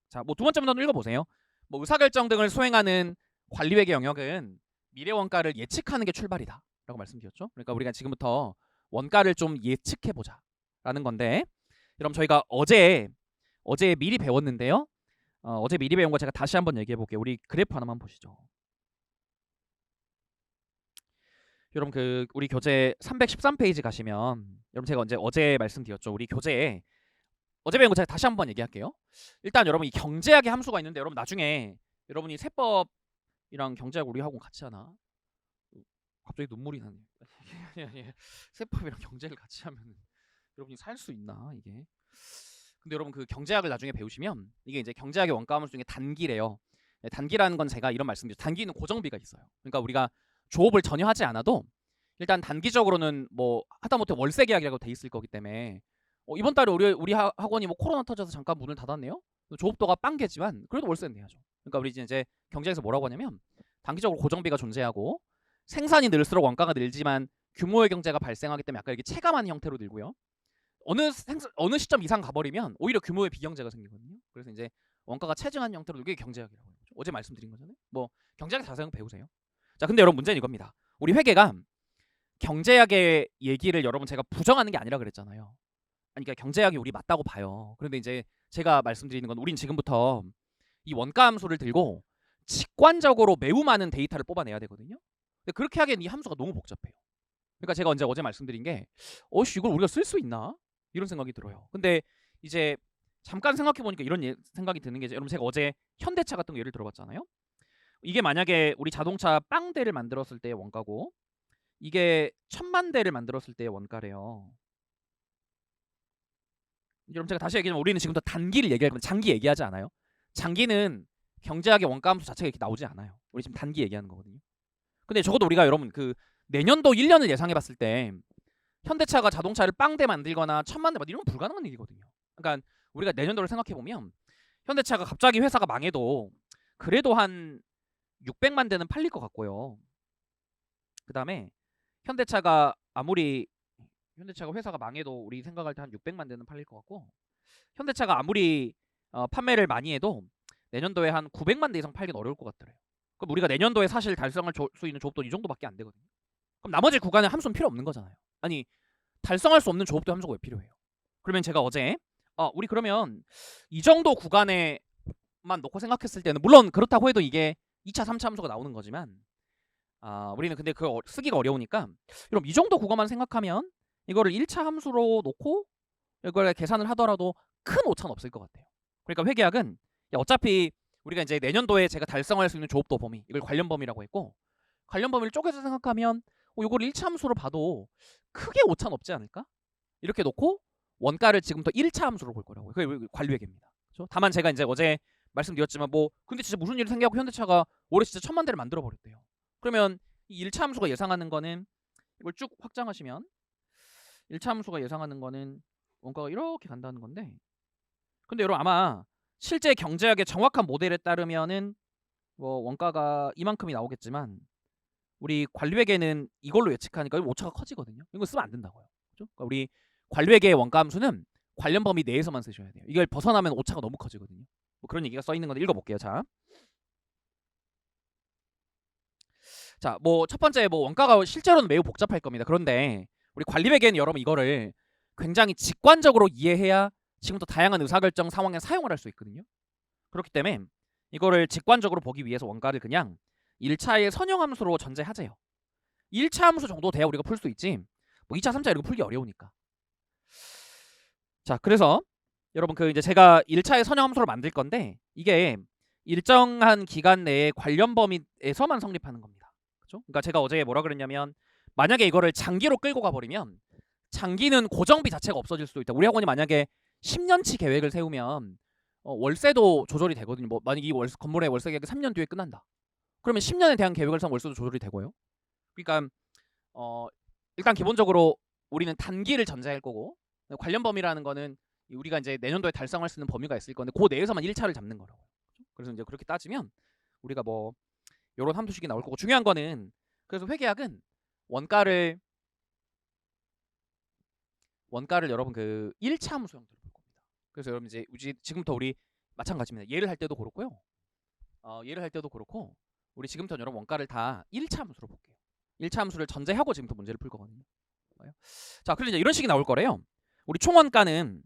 자, 뭐 두 번째 문단 읽어보세요. 뭐 의사결정 등을 수행하는 관리회계 영역은 미래 원가를 예측하는 게 출발이다 라고 말씀드렸죠. 그러니까 우리가 지금부터 원가를 좀 예측해보자 라는 건데 그럼 저희가 어제 미리 배웠는데요. 어제 미리 배운 거 제가 다시 한번 얘기해볼게요. 우리 그래프 하나만 보시죠. 여러분 그 우리 교재 313페이지 가시면 여러분 제가 어제 말씀드렸죠. 우리 교재에 어제 배운 거 제가 다시 한번 얘기할게요. 일단 여러분 이 경제학의 함수가 있는데 여러분 나중에 여러분이 세법이랑 경제학 우리 학원 같이 하나? 갑자기 눈물이 나네. 세법이랑 경제를 같이 하면 여러분이 살 수 있나 이게? 근데 여러분 그 경제학을 나중에 배우시면 이게 이제 경제학의 원가 함수 중에 단기래요. 단기라는 건 제가 이런 말씀드렸죠. 단기는 고정비가 있어요. 그러니까 우리가 조업을 전혀 하지 않아도 일단 단기적으로는 뭐 하다못해 월세 계약이라고 돼 있을 거기 때문에 이번 달에 우리 학원이 뭐 코로나 터져서 잠깐 문을 닫았네요. 조업도가 빵개지만 그래도 월세는 내야죠. 그러니까 우리 이제 경제에서 뭐라고 하냐면 단기적으로 고정비가 존재하고 생산이 늘수록 원가가 늘지만 규모의 경제가 발생하기 때문에 약간 이렇게 체감하는 형태로 늘고요. 어느 시점 이상 가버리면 오히려 규모의 비경제가 생기거든요. 그래서 이제 원가가 체증한 형태로 이게 경제학이라고 해요. 어제 말씀드린 거잖아요. 뭐 경제학 자세히 배우세요. 자, 근데 여러분 문제는 이겁니다. 우리 회계가 경제학의 얘기를 여러분 제가 부정하는 게 아니라 그랬잖아요. 그러니까 경제학이 우리 맞다고 봐요. 그런데 이제 제가 말씀드리는 건 우린 지금부터 이 원가 함수를 들고 직관적으로 매우 많은 데이터를 뽑아내야 되거든요. 근데 그렇게 하기엔 이 함수가 너무 복잡해요. 그러니까 제가 어제 말씀드린 게 이걸 우리가 쓸 수 있나? 이런 생각이 들어요. 근데 이제 잠깐 생각해 보니까 이런 생각이 드는 게 여러분 제가 어제 현대차 같은 거 예를 들어봤잖아요. 이게 만약에 우리 자동차 빵대를 만들었을 때의 원가고 이게 1000만 대를 만들었을 때의 원가래요. 여러분 제가 다시 얘기하면 우리는 지금부터 단기를 얘기할 건데 장기 얘기하지 않아요. 장기는 경제학의 원가 함수 자체가 이렇게 나오지 않아요. 우리 지금 단기 얘기하는 거거든요. 근데 적어도 우리가 여러분 그 내년도 1년을 예상해 봤을 때 현대차가 자동차를 빵대 만들거나 1000만 대 이런 건 불가능한 일이거든요. 그러니까 우리가 내년도를 생각해 보면 현대차가 갑자기 회사가 망해도 그래도 한 600만 대는 팔릴 것 같고요. 그 다음에 현대차가 회사가 망해도 우리 생각할 때 한 600만 대는 팔릴 것 같고 현대차가 아무리 판매를 많이 해도 내년도에 한 900만 대 이상 팔긴 어려울 것 같더래요. 그럼 우리가 내년도에 사실 달성할 수 있는 조업도 이 정도밖에 안 되거든요. 그럼 나머지 구간에 함수는 필요 없는 거잖아요. 아니 달성할 수 없는 조업도 함수가 왜 필요해요? 그러면 제가 어제 우리 그러면 이 정도 구간에만 놓고 생각했을 때는 물론 그렇다고 해도 이게 2차 3차 함수가 나오는 거지만 우리는 근데 그거 쓰기가 어려우니까 그럼 이 정도 구간만 생각하면 이거를 1차 함수로 놓고 이걸 계산을 하더라도 큰 오차는 없을 것 같아요. 그러니까 회계학은 어차피 우리가 이제 내년도에 제가 달성할 수 있는 조업도 범위 이걸 관련 범위라고 했고 관련 범위를 쪼개서 생각하면 요걸 1차 함수로 봐도 크게 오차는 없지 않을까? 이렇게 놓고 원가를 지금부터 1차 함수로 볼 거라고요. 그게 관리회계입니다. 그렇죠? 다만 제가 이제 어제 말씀드렸지만 뭐 근데 진짜 무슨 일이 생겨갖고 현대차가 올해 진짜 1000만 대를 만들어 버렸대요. 그러면 이 1차 함수가 예상하는 거는 이걸 쭉 확장하시면 1차 함수가 예상하는 거는 원가가 이렇게 간다는 건데, 근데 여러분 아마 실제 경제학의 정확한 모델에 따르면은 뭐 원가가 이만큼이 나오겠지만 우리 관리회계는 이걸로 예측하니까 오차가 커지거든요. 이거 쓰면 안 된다고요. 그렇죠? 그러니까 우리 관리회계의 원가 함수는 관련 범위 내에서만 쓰셔야 돼요. 이걸 벗어나면 오차가 너무 커지거든요. 뭐 그런 얘기가 써 있는 건데 읽어볼게요. 자, 뭐 첫 번째 뭐 원가가 실제로는 매우 복잡할 겁니다. 그런데 우리 관리회계는 여러분 이거를 굉장히 직관적으로 이해해야 지금부터 다양한 의사결정 상황에 사용을 할 수 있거든요. 그렇기 때문에 이거를 직관적으로 보기 위해서 원가를 그냥 1차의 선형함수로 전제하재요. 1차 함수 정도 돼야 우리가 풀 수 있지 뭐 2차, 3차 이런 거 풀기 어려우니까. 자, 그래서 여러분 그 이제 제가 1차의 선형함수를 만들 건데 이게 일정한 기간 내에 관련 범위에서만 성립하는 겁니다. 그렇죠? 그러니까 제가 어제 뭐라 그랬냐면 만약에 이거를 장기로 끌고 가버리면 장기는 고정비 자체가 없어질 수도 있다. 우리 학원이 만약에 10년치 계획을 세우면 월세도 조절이 되거든요. 뭐 만약 이 건물의 월세 계획이 3년 뒤에 끝난다. 그러면 10년에 대한 계획을 세우면 월세도 조절이 되고요. 그러니까 일단 기본적으로 우리는 단기를 전제할 거고 관련 범위라는 거는 우리가 이제 내년도에 달성할 수 있는 범위가 있을 건데 그 내에서만 1차를 잡는 거라고. 그래서 이제 그렇게 따지면 우리가 뭐 요런 함수식이 나올 거고, 중요한 거는 그래서 회계학은 원가를 여러분 그 1차 함수 형태로 볼 겁니다. 그래서 여러분 이제 지금부터 우리 마찬가지입니다. 예를 할 때도 그렇고요. 예를 할 때도 그렇고 우리 지금부터 여러분 원가를 다 1차 함수로 볼게요. 1차 함수를 전제하고 지금부터 문제를 풀 거거든요. 자, 그래서 이제 이런 식이 나올 거래요. 우리 총원가는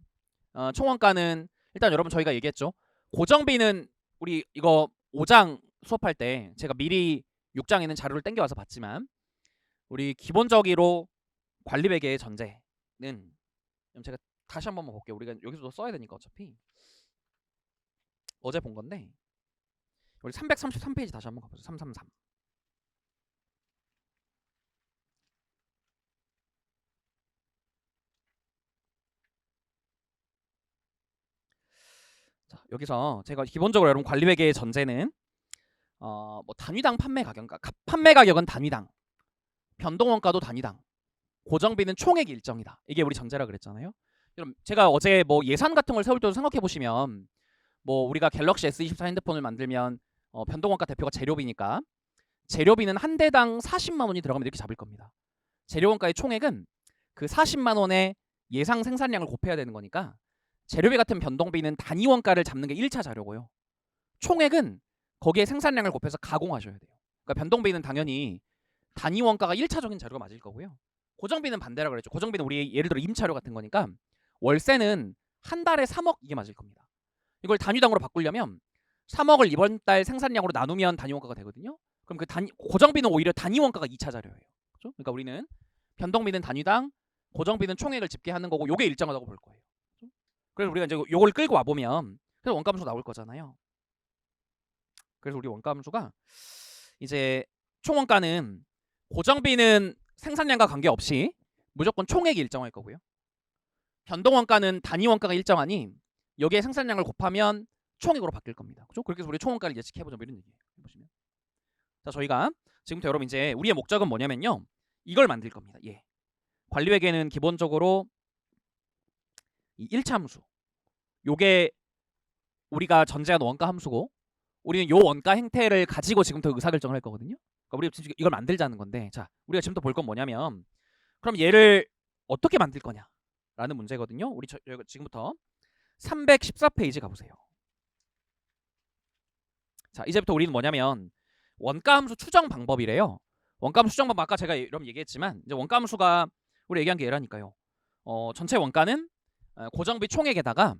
일단 여러분 저희가 얘기했죠. 고정비는 우리 이거 5장 수업할 때 제가 미리 6장에 있는 자료를 땡겨와서 봤지만 우리 기본적으로 관리회계의 전제는 제가 다시 한 번만 볼게요. 우리가 여기서도 써야 되니까 어차피 어제 본 건데 우리 333페이지 다시 한번 가보죠. 333. 자, 여기서 제가 기본적으로 여러분 관리회계의 전제는 뭐 단위당 판매 가격은 단위당, 변동원가도 단위당, 고정비는 총액 일정이다. 이게 우리 전제라 그랬잖아요. 그럼 제가 어제 뭐 예산 같은 걸 세울 때도 생각해 보시면 뭐 우리가 갤럭시 S24 핸드폰을 만들면 변동원가 대표가 재료비니까 재료비는 한 대당 40만 원이 들어가면 이렇게 잡을 겁니다. 재료원가의 총액은 그 40만 원의 예상 생산량을 곱해야 되는 거니까 재료비 같은 변동비는 단위 원가를 잡는 게 1차 자료고요. 총액은 거기에 생산량을 곱해서 가공하셔야 돼요. 그러니까 변동비는 당연히 단위 원가가 1차적인 자료가 맞을 거고요. 고정비는 반대라 그랬죠. 고정비는 우리 예를 들어 임차료 같은 거니까 월세는 한 달에 3억 이게 맞을 겁니다. 이걸 단위당으로 바꾸려면 3억을 이번 달 생산량으로 나누면 단위 원가가 되거든요. 그럼 그 고정비는 오히려 단위 원가가 2차 자료예요. 그렇죠? 그러니까 우리는 변동비는 단위당, 고정비는 총액을 집계하는 거고 요게 일정하다고 볼 거예요. 그렇죠? 그래서 우리가 이제 요걸 끌고 와 보면 그래서 원가함수 나올 거잖아요. 그래서 우리 원가함수가 이제 총원가는 고정비는 생산량과 관계없이 무조건 총액이 일정할 거고요. 변동원가는 단위 원가가 일정하니 여기에 생산량을 곱하면 총액으로 바뀔 겁니다. 그렇죠? 그렇게 해서 우리 총원가를 예측해보자 뭐 이런 얘기 해보시면. 자, 저희가 지금부터 여러분 이제 우리의 목적은 뭐냐면요. 이걸 만들 겁니다. 예. 관리회계는 기본적으로 이 1차 함수. 요게 우리가 전제한 원가 함수고 우리는 요 원가 행태를 가지고 지금부터 의사결정을 할 거거든요. 그러니까 우리가 지금 이걸 만들자는 건데, 자, 우리가 지금부터 볼 건 뭐냐면 그럼 얘를 어떻게 만들 거냐라는 문제거든요. 우리 지금부터 314페이지 가보세요. 자, 이제부터 우리는 뭐냐면 원가함수 추정 방법이래요. 원가함수 추정 방법 아까 제가 여러분 얘기했지만 이제 원가함수가 우리 얘기한 게 얘라니까요. 전체 원가는 고정비 총액에다가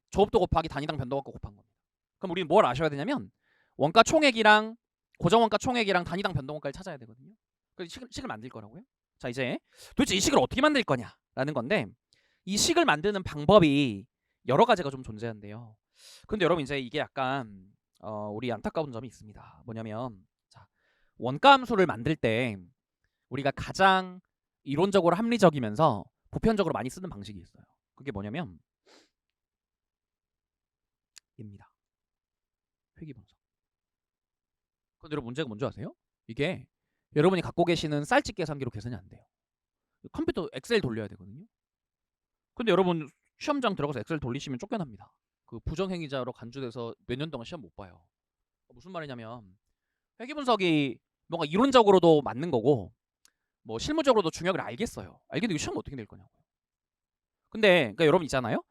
조업도 곱하기 단위당 변동원가 곱한 겁니다. 그럼 우리는 뭘 아셔야 되냐면 원가 총액이랑 고정원가 총액이랑 단위당 변동원가를 찾아야 되거든요. 그래서 식을 만들 거라고요. 자, 이제 도대체 이 식을 어떻게 만들 거냐라는 건데 이 식을 만드는 방법이 여러 가지가 좀 존재한대요. 근데 여러분 이제 이게 약간 우리 안타까운 점이 있습니다. 뭐냐면 자, 원가 함수를 만들 때 우리가 가장 이론적으로 합리적이면서 보편적으로 많이 쓰는 방식이 있어요. 그게 뭐냐면 입니다. 회귀 분석. 근데 여러분 문제가 뭔지 아세요? 이게 여러분이 갖고 계시는 쌀집 계산기로 계산이 안 돼요. 컴퓨터 엑셀 돌려야 되거든요. 근데 여러분 시험장 들어가서 엑셀 돌리시면 쫓겨납니다. 그 부정행위자로 간주돼서 몇 년 동안 시험 못 봐요. 무슨 말이냐면 회귀 분석이 뭔가 이론적으로도 맞는 거고 뭐 실무적으로도 중요하게 알겠어요. 알겠는데 이거 시험 어떻게 낼 거냐고요. 근데 그러니까 여러분 있잖아요.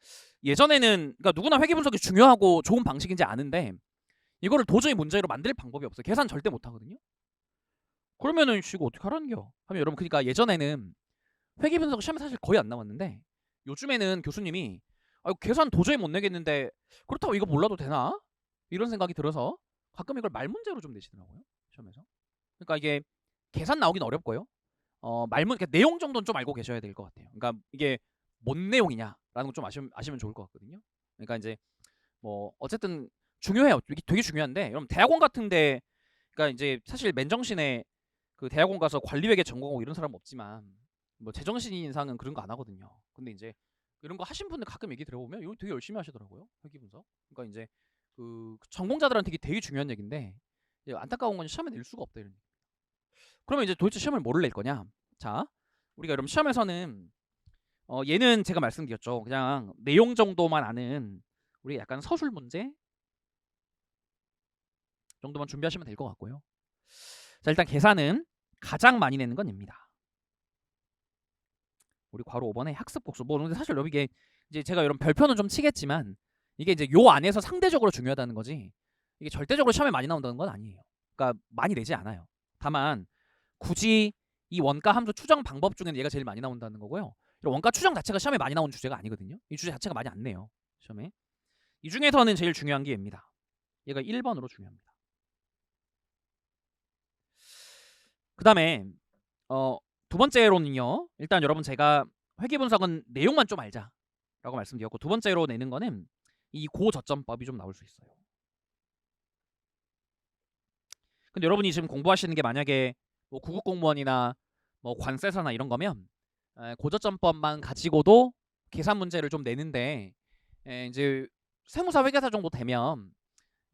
예전에는 그러니까 누구나 회귀 분석이 중요하고 좋은 방식인지 아는데 이거를 도저히 문제로 만들 방법이 없어요. 계산 절대 못 하거든요. 그러면은 이거 어떻게 하라는겨? 하면 여러분 그러니까 예전에는 회귀 분석 시험에 사실 거의 안 나왔는데 요즘에는 교수님이 계산 도저히 못 내겠는데 그렇다고 이거 몰라도 되나? 이런 생각이 들어서 가끔 이걸 말 문제로 좀 내시더라고요. 시험에서. 그러니까 이게 계산 나오긴 어렵고요. 말문 그러니까 내용 정도는 좀 알고 계셔야 될 것 같아요. 그러니까 이게 뭔 내용이냐라는 거 좀 아시면 좋을 것 같거든요. 그러니까 이제 뭐 어쨌든 중요해요. 이게 되게 중요한데 여러분 대학원 같은데 그러니까 이제 사실 맨정신에 그 대학원 가서 관리회계 전공하고 이런 사람 없지만 뭐 제정신인 이상은 그런 거 안 하거든요. 근데 이제 이런 거 하신 분들 가끔 얘기 들어보면 이거 되게 열심히 하시더라고요. 회계 분석. 그러니까 이제 그 전공자들한테 이게 되게 중요한 얘기인데 안타까운 건 시험에 낼 수가 없다 이런. 그러면 이제 도대체 시험을 뭐를 낼 거냐? 자, 우리가 여러분 시험에서는 얘는 제가 말씀드렸죠. 그냥 내용 정도만 아는 우리 약간 서술 문제 정도만 준비하시면 될 것 같고요. 자, 일단 계산은 가장 많이 내는 건 입니다. 우리 괄호 5번에 학습 복수. 뭐 근데 사실 여러분 이게 이제 제가 이런 별표는 좀 치겠지만 이게 이제 요 안에서 상대적으로 중요하다는 거지. 이게 절대적으로 시험에 많이 나온다는 건 아니에요. 그러니까 많이 내지 않아요. 다만 굳이 이 원가 함수 추정 방법 중에는 얘가 제일 많이 나온다는 거고요. 원가 추정 자체가 시험에 많이 나온 주제가 아니거든요. 이 주제 자체가 많이 안 내요. 시험에. 이 중에서는 제일 중요한 게 얘입니다. 얘가 1번으로 중요합니다. 그 다음에 두 번째로는요. 일단 여러분 제가 회계 분석은 내용만 좀 알자라고 말씀드렸고 두 번째로 내는 거는 이 고저점법이 좀 나올 수 있어요. 근데 여러분이 지금 공부하시는 게 만약에 뭐 구급 공무원이나 뭐 관세사나 이런 거면 고저점법만 가지고도 계산 문제를 좀 내는데 이제 세무사 회계사 정도 되면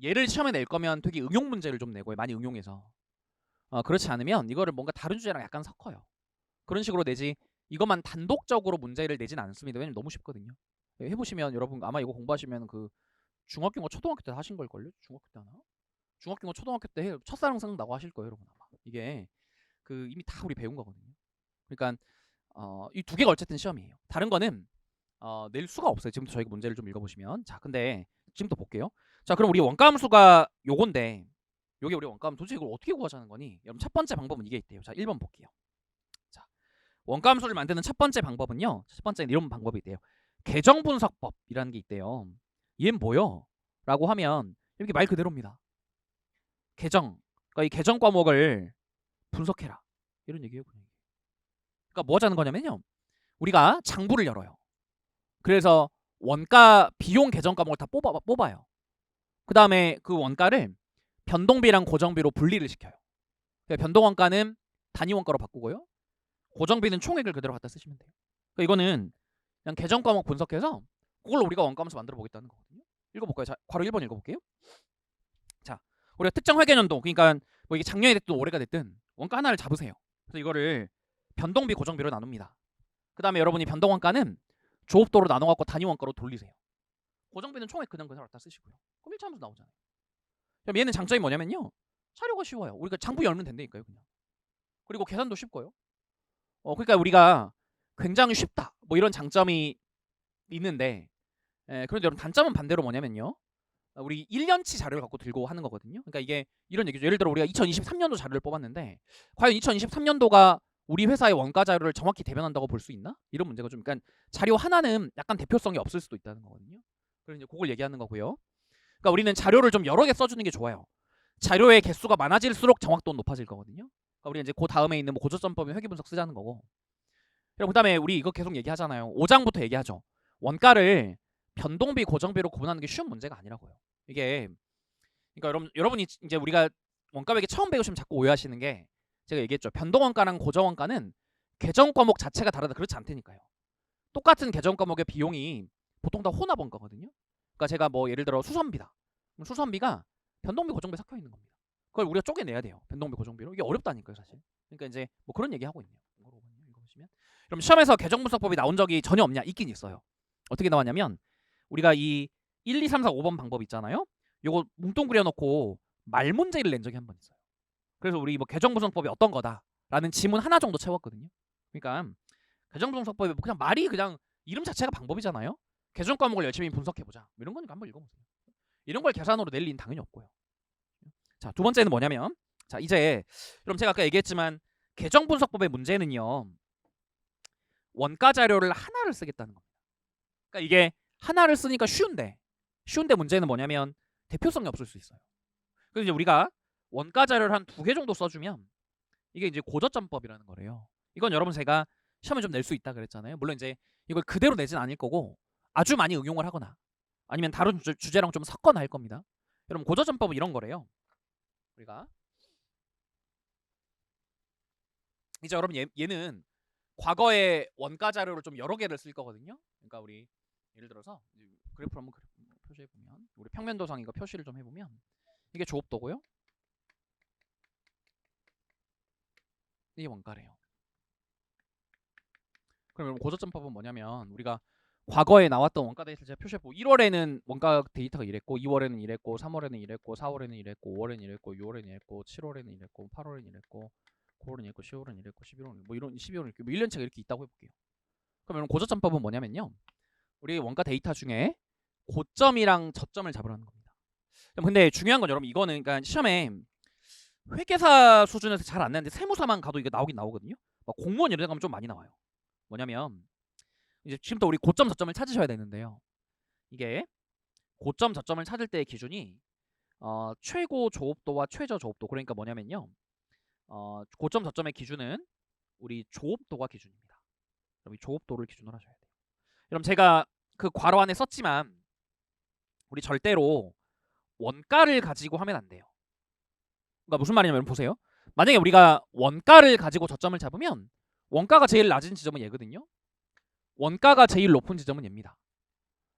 얘를 시험에 낼 거면 되게 응용 문제를 좀 내고요. 많이 응용해서. 그렇지 않으면 이거를 뭔가 다른 주제랑 약간 섞어요. 그런 식으로 내지 이것만 단독적으로 문제를 내진 않습니다. 왜냐면 너무 쉽거든요. 해보시면 여러분 아마 이거 공부하시면 그 중학교인가 초등학교 때 하신 걸걸요? 중학교 때 하나? 중학교인가 초등학교 때 첫사랑 생각나고 하실 거예요, 여러분 아마. 이게 그 이미 다 우리 배운 거거든요. 그러니까 이 두 개가 어쨌든 시험이에요. 다른 거는 낼 수가 없어요. 지금부터 저희가 문제를 좀 읽어보시면. 자, 근데 지금부터 볼게요. 자, 그럼 우리 원가 함수가 요건데 요게 우리 원가 함수 도대체 이걸 어떻게 구하자는 거니? 여러분 첫 번째 방법은 이게 있대요. 자, 1번 볼게요. 자, 원가 함수를 만드는 첫 번째 방법은요. 첫 번째 이런 방법이 있대요. 계정 분석법이라는 게 있대요. 얘는 뭐요? 라고 하면 이렇게 말 그대로입니다. 계정. 그러니까 이 계정 과목을 분석해라. 이런 얘기예요. 그러니까 뭐 하자는 거냐면요. 우리가 장부를 열어요. 그래서 원가 비용 계정 과목을 다 뽑아요. 그 다음에 그 원가를 변동비랑 고정비로 분리를 시켜요. 그러니까 변동원가는 단위 원가로 바꾸고요. 고정비는 총액을 그대로 갖다 쓰시면 돼요. 그러니까 이거는 그냥 계정 과목 분석해서 그걸로 우리가 원가함수 만들어 보겠다는 거거든요. 읽어볼까요? 자, 괄호 1번 읽어볼게요. 자, 우리가 특정 회계년도 그러니까 뭐 이게 작년이 됐든 올해가 됐든 원가 하나를 잡으세요. 그래서 이거를 변동비 고정비로 나눕니다. 그 다음에 여러분이 변동원가는 조업도로 나눠갖고 단위 원가로 돌리세요. 고정비는 총액 그냥 갖다 쓰시고요. 그럼 1차 함수 나오잖아요. 그럼 얘는 장점이 뭐냐면요. 자료가 쉬워요. 우리가 장부 열면 된다니까요. 그냥. 그리고 계산도 쉽고요. 그러니까 우리가 굉장히 쉽다. 뭐 이런 장점이 있는데 그런데 여러분 단점은 반대로 뭐냐면요. 우리 1년치 자료를 갖고 들고 하는 거거든요. 그러니까 이게 이런 얘기죠. 예를 들어 우리가 2023년도 자료를 뽑았는데 과연 2023년도가 우리 회사의 원가 자료를 정확히 대변한다고 볼 수 있나? 이런 문제가 좀 그러니까 자료 하나는 약간 대표성이 없을 수도 있다는 거거든요. 그래서 이제 그걸 얘기하는 거고요. 그러니까 우리는 자료를 좀 여러 개 써주는 게 좋아요. 자료의 개수가 많아질수록 정확도는 높아질 거거든요. 그러니까 우리 이제 그 다음에 있는 뭐 고저점법의 회계 분석 쓰자는 거고. 그리고 그다음에 우리 이거 계속 얘기하잖아요. 5장부터 얘기하죠. 원가를 변동비, 고정비로 구분하는 게 쉬운 문제가 아니라고요. 이게 그러니까 여러분이 이제 우리가 원가 회계 처음 배우시면 자꾸 오해하시는 게 제가 얘기했죠. 변동원가랑 고정원가는 계정 과목 자체가 다르다. 그렇지 않다니까요. 똑같은 계정 과목의 비용이 보통 다 혼합원가거든요. 그러니까 제가 뭐 예를 들어 수선비다. 그럼 수선비가 변동비 고정비 섞여 있는 겁니다. 그걸 우리가 쪼개내야 돼요. 변동비 고정비로. 이게 어렵다니까요, 사실. 그러니까 이제 뭐 그런 얘기 하고 있네요. 이거 보시면. 그럼 시험에서 계정분석법이 나온 적이 전혀 없냐? 있긴 있어요. 어떻게 나왔냐면 우리가 이 1, 2, 3, 4, 5번 방법 있잖아요. 요거 뭉뚱그려 놓고 말 문제를 낸 적이 한 번 있어요. 그래서 우리 뭐 계정분석법이 어떤 거다라는 지문 하나 정도 채웠거든요. 그러니까 계정분석법이 뭐 그냥 말이 그냥 이름 자체가 방법이잖아요. 계정 과목을 열심히 분석해보자. 뭐 이런 거니까 한번 읽어보세요. 이런 걸 계산으로 낼 리는 당연히 없고요. 자, 두 번째는 뭐냐면 자 이제 그럼 제가 아까 얘기했지만 계정분석법의 문제는요. 원가 자료를 하나를 쓰겠다는 겁니다. 그러니까 이게 하나를 쓰니까 쉬운데 문제는 뭐냐면 대표성이 없을 수 있어요. 그래서 이제 우리가 원가 자료를 한 2개 정도 써주면 이게 이제 고저점법이라는 거래요. 이건 여러분 제가 시험에 좀 낼 수 있다 그랬잖아요. 물론 이제 이걸 그대로 내진 않을 거고 아주 많이 응용을 하거나 아니면 다른 주제랑 좀 섞거나 할 겁니다. 여러분 고저점법은 이런 거래요. 우리가 이제 여러분 얘는 과거의 원가 자료를 좀 여러 개를 쓸 거거든요. 그러니까 우리 예를 들어서 그래프를 한번 표시해 보면 우리 평면도상 이거 표시를 좀 해보면 이게 조업도고요. 이게 원가래요. 그럼 여러분 고저점법은 뭐냐면 우리가 과거에 나왔던 원가 데이터를 제가 표시해보고 1월에는 원가 데이터가 이랬고 2월에는 이랬고 3월에는 이랬고 4월에는 이랬고 5월에는 이랬고 6월에는 이랬고 7월에는 이랬고 8월에는 이랬고 9월은 이랬고 10월은 이랬고 11월은 뭐 이런 12월은 이렇게 뭐 1년치가 이렇게 있다고 해볼게요. 그럼 여러분 고저점법은 뭐냐면요. 우리 원가 데이터 중에 고점이랑 저점을 잡으라는 겁니다. 근데 중요한 건 여러분 이거는 그러니까 시험에 회계사 수준에서 잘 안 나는데 세무사만 가도 이거 나오긴 나오거든요. 막 공무원 이런 데 가면 좀 많이 나와요. 뭐냐면 이제 지금부터 우리 고점 저점을 찾으셔야 되는데요. 이게 고점 저점을 찾을 때의 기준이 최고 조업도와 최저 조업도. 그러니까 뭐냐면요. 고점 저점의 기준은 우리 조업도가 기준입니다. 그럼 이 조업도를 기준으로 하셔야 돼요. 그럼 제가 그 괄호 안에 썼지만 우리 절대로 원가를 가지고 하면 안 돼요. 그러니까 무슨 말이냐면 보세요. 만약에 우리가 원가를 가지고 저점을 잡으면 원가가 제일 낮은 지점은 얘거든요. 원가가 제일 높은 지점은 얘입니다.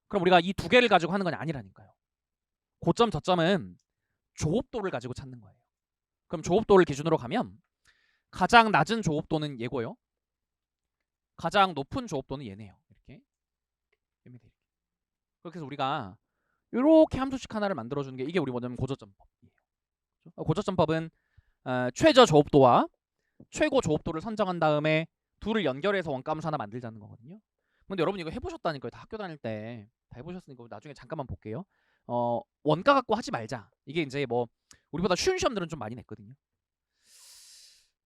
그럼 우리가 이 두 개를 가지고 하는 건 아니라니까요. 고점 저점은 조업도를 가지고 찾는 거예요. 그럼 조업도를 기준으로 가면 가장 낮은 조업도는 얘고요. 가장 높은 조업도는 얘네요. 이렇게. 그렇게 해서 우리가 이렇게 함수식 하나를 만들어주는 게 이게 우리 뭐냐면 고저점법이에요. 고저점법은 최저 조업도와 최고 조업도를 선정한 다음에 둘을 연결해서 원가함수 하나 만들자는 거거든요. 근데 여러분 이거 해보셨다니까요. 다 학교 다닐 때 다 해보셨으니까 나중에 잠깐만 볼게요. 원가 갖고 하지 말자. 이게 이제 뭐 우리보다 쉬운 시험들은 좀 많이 냈거든요.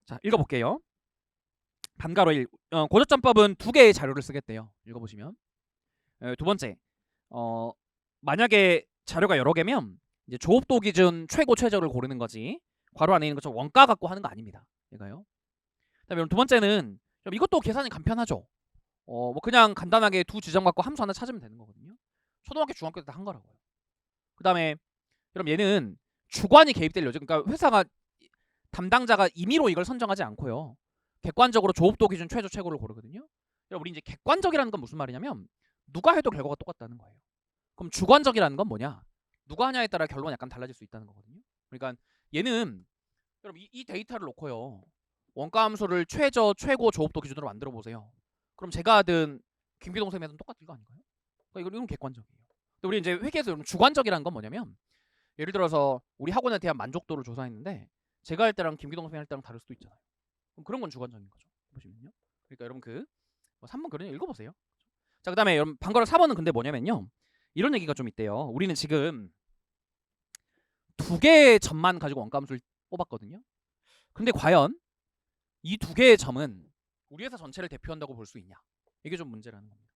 자, 읽어볼게요. 반가로 1. 고저점법은 2개의 자료를 쓰겠대요. 읽어보시면 두 번째, 만약에 자료가 여러 개면 이제 조업도 기준 최고 최저를 고르는 거지. 괄호 안에 있는 것처럼 원가 갖고 하는 거 아닙니다. 얘가요. 그다음에 두 번째는 이것도 계산이 간편하죠. 뭐 그냥 간단하게 두 지점 갖고 함수 하나 찾으면 되는 거거든요. 초등학교, 중학교 때 다 한 거라고요. 그다음에 그럼 얘는 주관이 개입될 여지. 그러니까 회사가 담당자가 임의로 이걸 선정하지 않고요. 객관적으로 조업도 기준 최저 최고를 고르거든요. 우리 이제 객관적이라는 건 무슨 말이냐면 누가 해도 결과가 똑같다는 거예요. 그럼 주관적이라는 건 뭐냐? 누가 하냐에 따라 결론이 약간 달라질 수 있다는 거거든요. 그러니까 얘는 여러분 이 데이터를 놓고요. 원가 함수를 최저, 최고, 조업도 기준으로 만들어 보세요. 그럼 제가 하든 김기동 쌤이 하든 똑같은 거 아닌가요? 그러니까 이건 객관적이에요. 근데 우리 이제 회계에서 여러분 주관적이라는 건 뭐냐면 예를 들어서 우리 학원에 대한 만족도를 조사했는데 제가 할 때랑 김기동 쌤이 할 때랑 다를 수도 있잖아요. 그럼 그런 건 주관적인 거죠. 보시면요. 그러니까 여러분 뭐 3번 그런 읽어보세요. 자, 그 다음에 여러분 반가로 4번은 근데 뭐냐면요. 이런 얘기가 좀 있대요. 우리는 지금 2개의 점만 가지고 원가 함수를 뽑았거든요. 근데 과연 이 2개의 점은 우리 회사 전체를 대표한다고 볼 수 있냐? 이게 좀 문제라는 겁니다.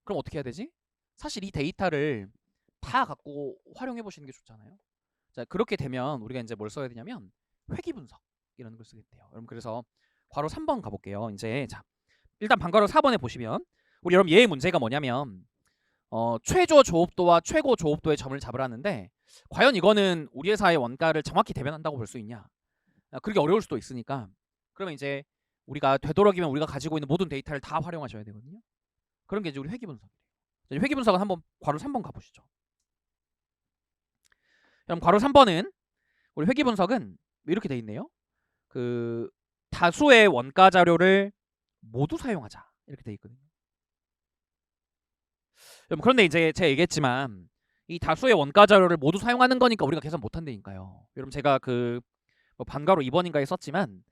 그럼 어떻게 해야 되지? 사실 이 데이터를 다 갖고 활용해 보시는 게 좋잖아요. 자, 그렇게 되면 우리가 이제 뭘 써야 되냐면 회귀 분석이라는 걸 쓰겠대요. 여러분 그래서 괄호 3번 가볼게요. 이제 자, 일단 반괄호 4번에 보시면 우리 여러분 얘의 문제가 뭐냐면 최저 조업도와 최고 조업도의 점을 잡으라는데 과연 이거는 우리 회사의 원가를 정확히 대변한다고 볼 수 있냐? 그렇게 어려울 수도 있으니까 그러면 이제 우리가 되도록이면 우리가 가지고 있는 모든 데이터를 다 활용하셔야 되거든요. 그런 게 이제 우리 회귀 분석이에요. 회귀 분석은 한번 괄호 3번 가보시죠. 그럼 괄호 3번은 우리 회귀 분석은 이렇게 돼 있네요. 그 다수의 원가 자료를 모두 사용하자 이렇게 돼 있거든요. 그런데 이제 제가 얘기했지만 이 다수의 원가 자료를 모두 사용하는 거니까 우리가 계산 못 한다니까요. 여러분 제가 뭐 반가로 2번인가에 썼지만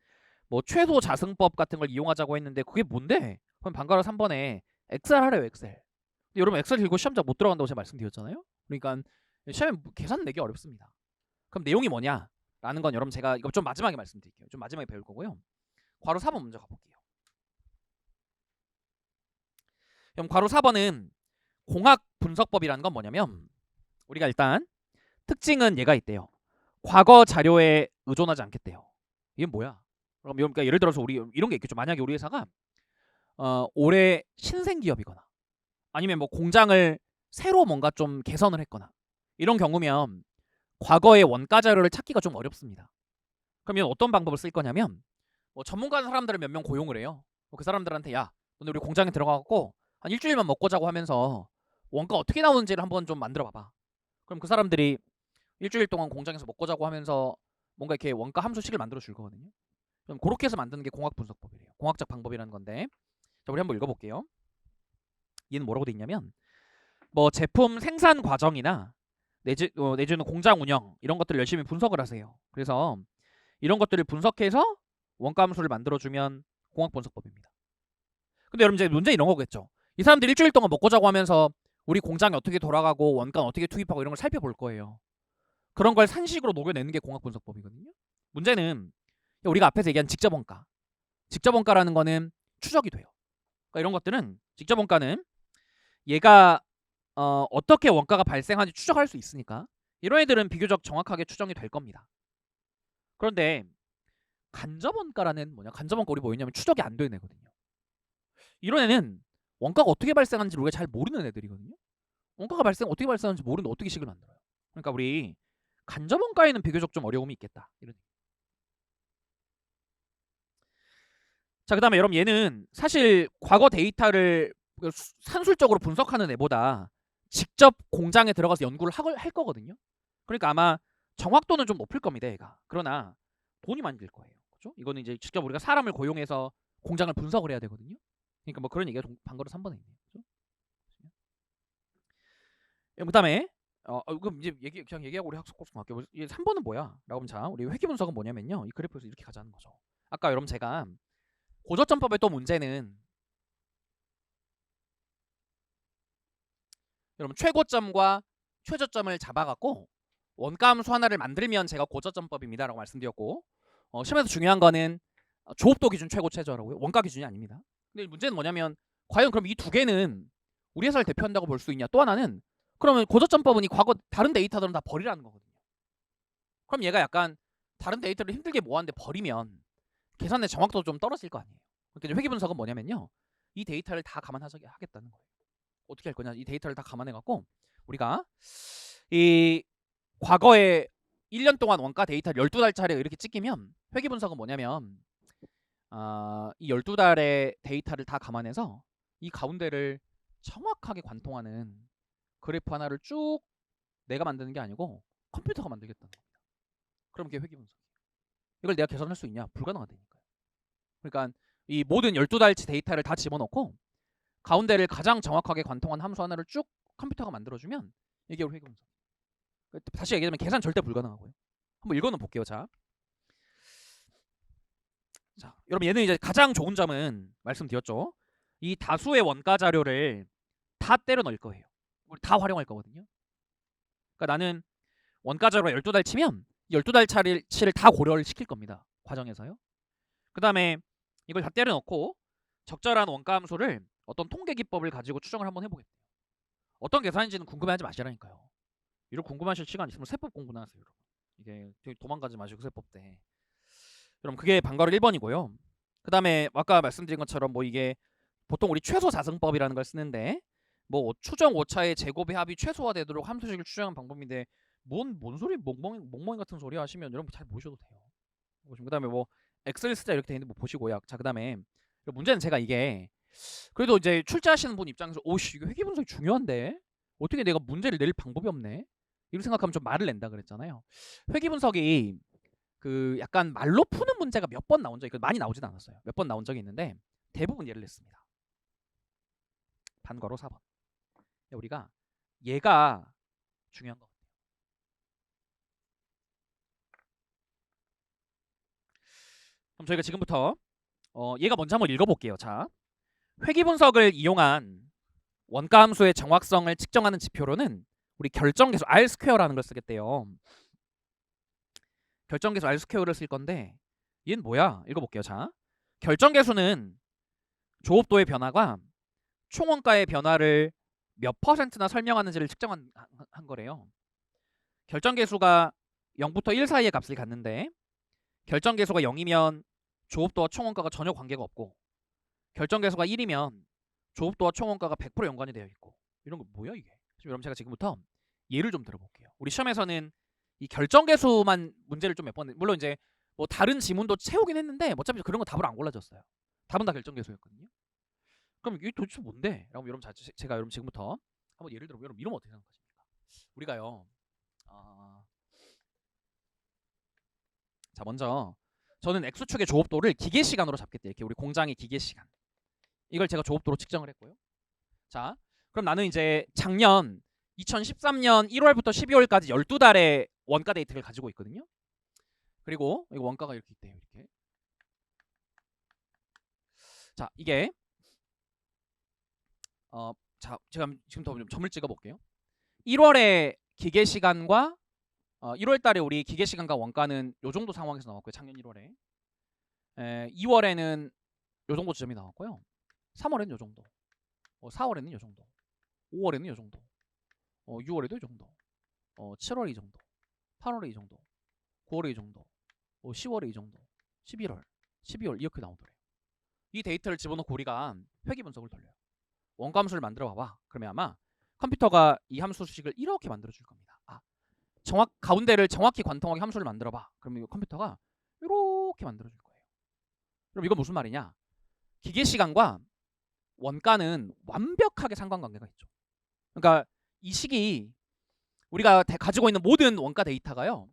뭐 최소 자승법 같은 걸 이용하자고 했는데 그게 뭔데? 그럼 반가로 3번에 엑셀 하래요, 엑셀. 근데 여러분 엑셀 들고 시험장 못 들어간다고 제가 말씀드렸잖아요. 그러니까 시험에 계산 내기 어렵습니다. 그럼 내용이 뭐냐? 라는 건 여러분 제가 이거 좀 마지막에 말씀드릴게요. 좀 마지막에 배울 거고요. 괄호 4번 먼저 가볼게요. 그럼 괄호 4번은 공학 분석법이라는 건 뭐냐면 우리가 일단 특징은 얘가 있대요. 과거 자료에 의존하지 않겠대요. 이게 뭐야? 그러니까 예를 들어서 우리 이런 게 있겠죠. 만약에 우리 회사가 올해 신생 기업이거나 아니면 뭐 공장을 새로 뭔가 좀 개선을 했거나 이런 경우면 과거의 원가 자료를 찾기가 좀 어렵습니다. 그러면 어떤 방법을 쓸 거냐면 뭐 전문가 사람들을 몇 명 고용을 해요. 그 사람들한테 야, 너네 우리 공장에 들어가갖고 한 일주일만 먹고 자고 하면서 원가 어떻게 나오는지를 한번 좀 만들어 봐봐. 그럼 그 사람들이 일주일 동안 공장에서 먹고 자고 하면서 뭔가 이렇게 원가 함수식을 만들어 줄 거거든요. 그럼 그렇게 해서 만드는 게 공학 분석법이래요. 공학적 방법이라는 건데. 자, 우리 한번 읽어볼게요. 얘는 뭐라고 돼 있냐면 뭐 제품 생산 과정이나 내지는 공장 운영 이런 것들을 열심히 분석을 하세요. 그래서 이런 것들을 분석해서 원가 함수를 만들어주면 공학 분석법입니다. 근데 여러분 이제 문제 이런 거겠죠. 이 사람들 일주일 동안 먹고 자고 하면서 우리 공장이 어떻게 돌아가고 원가는 어떻게 투입하고 이런 걸 살펴볼 거예요. 그런 걸 산식으로 녹여내는 게 공학 분석법이거든요. 문제는 우리가 앞에서 얘기한 직접 원가. 직접 원가라는 거는 추적이 돼요. 그러니까 이런 것들은 직접 원가는 얘가 어떻게 원가가 발생하는지 추적할 수 있으니까 이런 애들은 비교적 정확하게 추정이 될 겁니다. 그런데 간접 원가라는 뭐냐? 간접 원가 우리 뭐였냐면 추적이 안 되는 애거든요. 이런 애는 원가가 어떻게 발생하는지 우리가 잘 모르는 애들이거든요. 원가가 어떻게 발생하는지 모르는데 어떻게 식을 만들어요? 그러니까 우리 간접 원가에는 비교적 좀 어려움이 있겠다. 이런. 자, 그다음에 여러분 얘는 사실 과거 데이터를 산술적으로 분석하는 애보다 직접 공장에 들어가서 연구를 할 거거든요. 그러니까 아마 정확도는 좀 높을 겁니다, 얘가. 그러나 돈이 많이 들 거예요. 그렇죠? 이거는 이제 직접 우리가 사람을 고용해서 공장을 분석을 해야 되거든요. 그러니까 뭐 그런 얘기가 반거로 3번에 있네요. 그렇죠? 그다음에 그럼 이제 그냥 얘기하고 우리 학습 코스 갈게요. 3번은 뭐야? 라고 하면 자, 우리 회귀 분석은 뭐냐면요. 이 그래프에서 이렇게 가자는 거죠. 아까 여러분 제가 고저점법의 또 문제는 여러분 최고점과 최저점을 잡아갖고 원가함수 하나를 만들면 제가 고저점법입니다라고 말씀드렸고 시험에서 중요한 거는 조업도 기준 최고 최저라고요. 원가 기준이 아닙니다. 근데 문제는 뭐냐면 과연 그럼 이 두 개는 우리 회사를 대표한다고 볼 수 있냐? 또 하나는 그러면 고저점법은 이 과거 다른 데이터들은 다 버리라는 거거든요. 그럼 얘가 약간 다른 데이터를 힘들게 모았는데 버리면 계산의 정확도도 좀 떨어질 거 아니에요. 그러니까 회귀 분석은 뭐냐면요. 이 데이터를 다 감안하겠다는 거예요. 어떻게 할 거냐? 이 데이터를 다 감안해갖고 우리가 이 과거에 1년 동안 원가 데이터를 12달짜리 이렇게 찍히면 회귀 분석은 뭐냐면 이 12달의 데이터를 다 감안해서 이 가운데를 정확하게 관통하는 그래프 하나를 쭉 내가 만드는 게 아니고 컴퓨터가 만들겠다는 겁니다. 그럼 그게 회귀 분석이에요. 이걸 내가 계산할 수 있냐? 불가능하다니까요. 그러니까 이 모든 12달치 데이터를 다 집어넣고 가운데를 가장 정확하게 관통한 함수 하나를 쭉 컴퓨터가 만들어주면 이게 우리 회귀 분석. 다시 얘기하면 계산 절대 불가능하고요. 한번 읽어는 볼게요. 자, 여러분 얘는 이제 가장 좋은 점은 말씀드렸죠. 이 다수의 원가 자료를 다 때려 넣을 거예요. 우리 다 활용할 거거든요. 그러니까 나는 원가 자료 12달 치면 12달치를 다 고려를 시킬 겁니다. 과정에서요. 그 다음에 이걸 다 때려 넣고 적절한 원가 함수를 어떤 통계 기법을 가지고 추정을 한번 해보겠대요. 어떤 계산인지는 궁금해하지 마시라니까요. 이런 궁금하실 시간 있으면 세법 공부나 하세요. 여러분. 이게 되게 도망가지 마시고 세법 때. 그럼 그게 반괄호 1번이고요. 그 다음에 아까 말씀드린 것처럼 뭐 이게 보통 우리 최소 자승법이라는 걸 쓰는데 뭐 추정 오차의 제곱의 합이 최소화되도록 함수식을 추정하는 방법인데 뭔 소리 멍멍이 같은 소리 하시면 여러분 잘 모르셔도 돼요. 그다음에 뭐 엑셀 쓰자 이렇게 돼 있는데 뭐 보시고요. 자, 그다음에 문제는 제가 이게 그래도 이제 출제하시는 분 입장에서 오씨 이거 회계 분석이 중요한데 어떻게 내가 문제를 낼 방법이 없네 이렇게 생각하면 좀 말을 낸다 그랬잖아요. 회계 분석이 그 약간 말로 푸는 문제가 몇 번 나온 적이 많이 나오진 않았어요. 몇 번 나온 적이 있는데 대부분 예를 냈습니다. 반괄호 4번. 우리가 얘가 중요한 거 같아요. 그럼 저희가 지금부터 얘가 먼저 한번 읽어볼게요. 자, 회계 분석을 이용한 원가 함수의 정확성을 측정하는 지표로는 우리 결정계수 R 스퀘어라는 걸 쓰겠대요. 결정계수 R 스퀘어를 쓸 건데 얘는 뭐야? 읽어볼게요. 자, 결정계수는 조업도의 변화가 총원가의 변화를 몇 %나 설명하는지를 측정한 한 거래요. 결정계수가 0부터 1 사이의 값을 갖는데 결정계수가 0이면 조업도와 총원가가 전혀 관계가 없고 결정계수가 1이면 조업도와 총원가가 100% 연관이 되어 있고 이런 거 뭐야 이게? 여러분 제가 지금부터 예를 좀 들어볼게요. 우리 시험에서는 이 결정계수만 문제를 좀 몇 번 물론 이제 뭐 다른 지문도 채우긴 했는데 어차피 그런 거 답을 안 골라줬어요. 답은 다 결정계수였거든요. 그럼 이게 도대체 뭔데? 라고 여러분 제가 여러분 지금부터 한번 예를 들어 여러분 이러면 어떻게 생각하십니까? 우리가요. 자, 먼저 저는 X축의 조업도를 기계시간으로 잡겠대. 이렇게 우리 공장의 기계시간. 이걸 제가 조업도로 측정을 했고요. 자, 그럼 나는 이제 작년 2013년 1월부터 12월까지 12달의 원가 데이터를 가지고 있거든요. 그리고 이거 원가가 이렇게 있대요. 이렇게. 자, 이게 자, 제가 지금부터 좀 점을 찍어 볼게요. 1월의 기계시간과 1월 달에 우리 기계시간과 원가는 요 정도 상황에서 나왔고요. 작년 1월에. 2월에는 요 정도 지점이 나왔고요. 3월에는 요 정도. 4월에는 요 정도. 5월에는 요 정도. 6월에도 이 정도. 7월에 이 정도. 8월에 이 정도. 9월에 이 정도. 10월에 이 정도. 11월, 12월 이렇게 나오더래요. 이 데이터를 집어넣고 우리가 회계 분석을 돌려요. 원가 함수를 만들어 봐봐. 그러면 아마 컴퓨터가 이 함수 수식을 이렇게 만들어 줄 겁니다. 가운데를 정확히 관통하게 함수를 만들어 봐. 그러면 컴퓨터가 이렇게 만들어 줄 거예요. 그럼 이건 무슨 말이냐? 기계 시간과 원가는 완벽하게 상관관계가 있죠. 그러니까 이 식이 우리가 가지고 있는 모든 원가 데이터가요.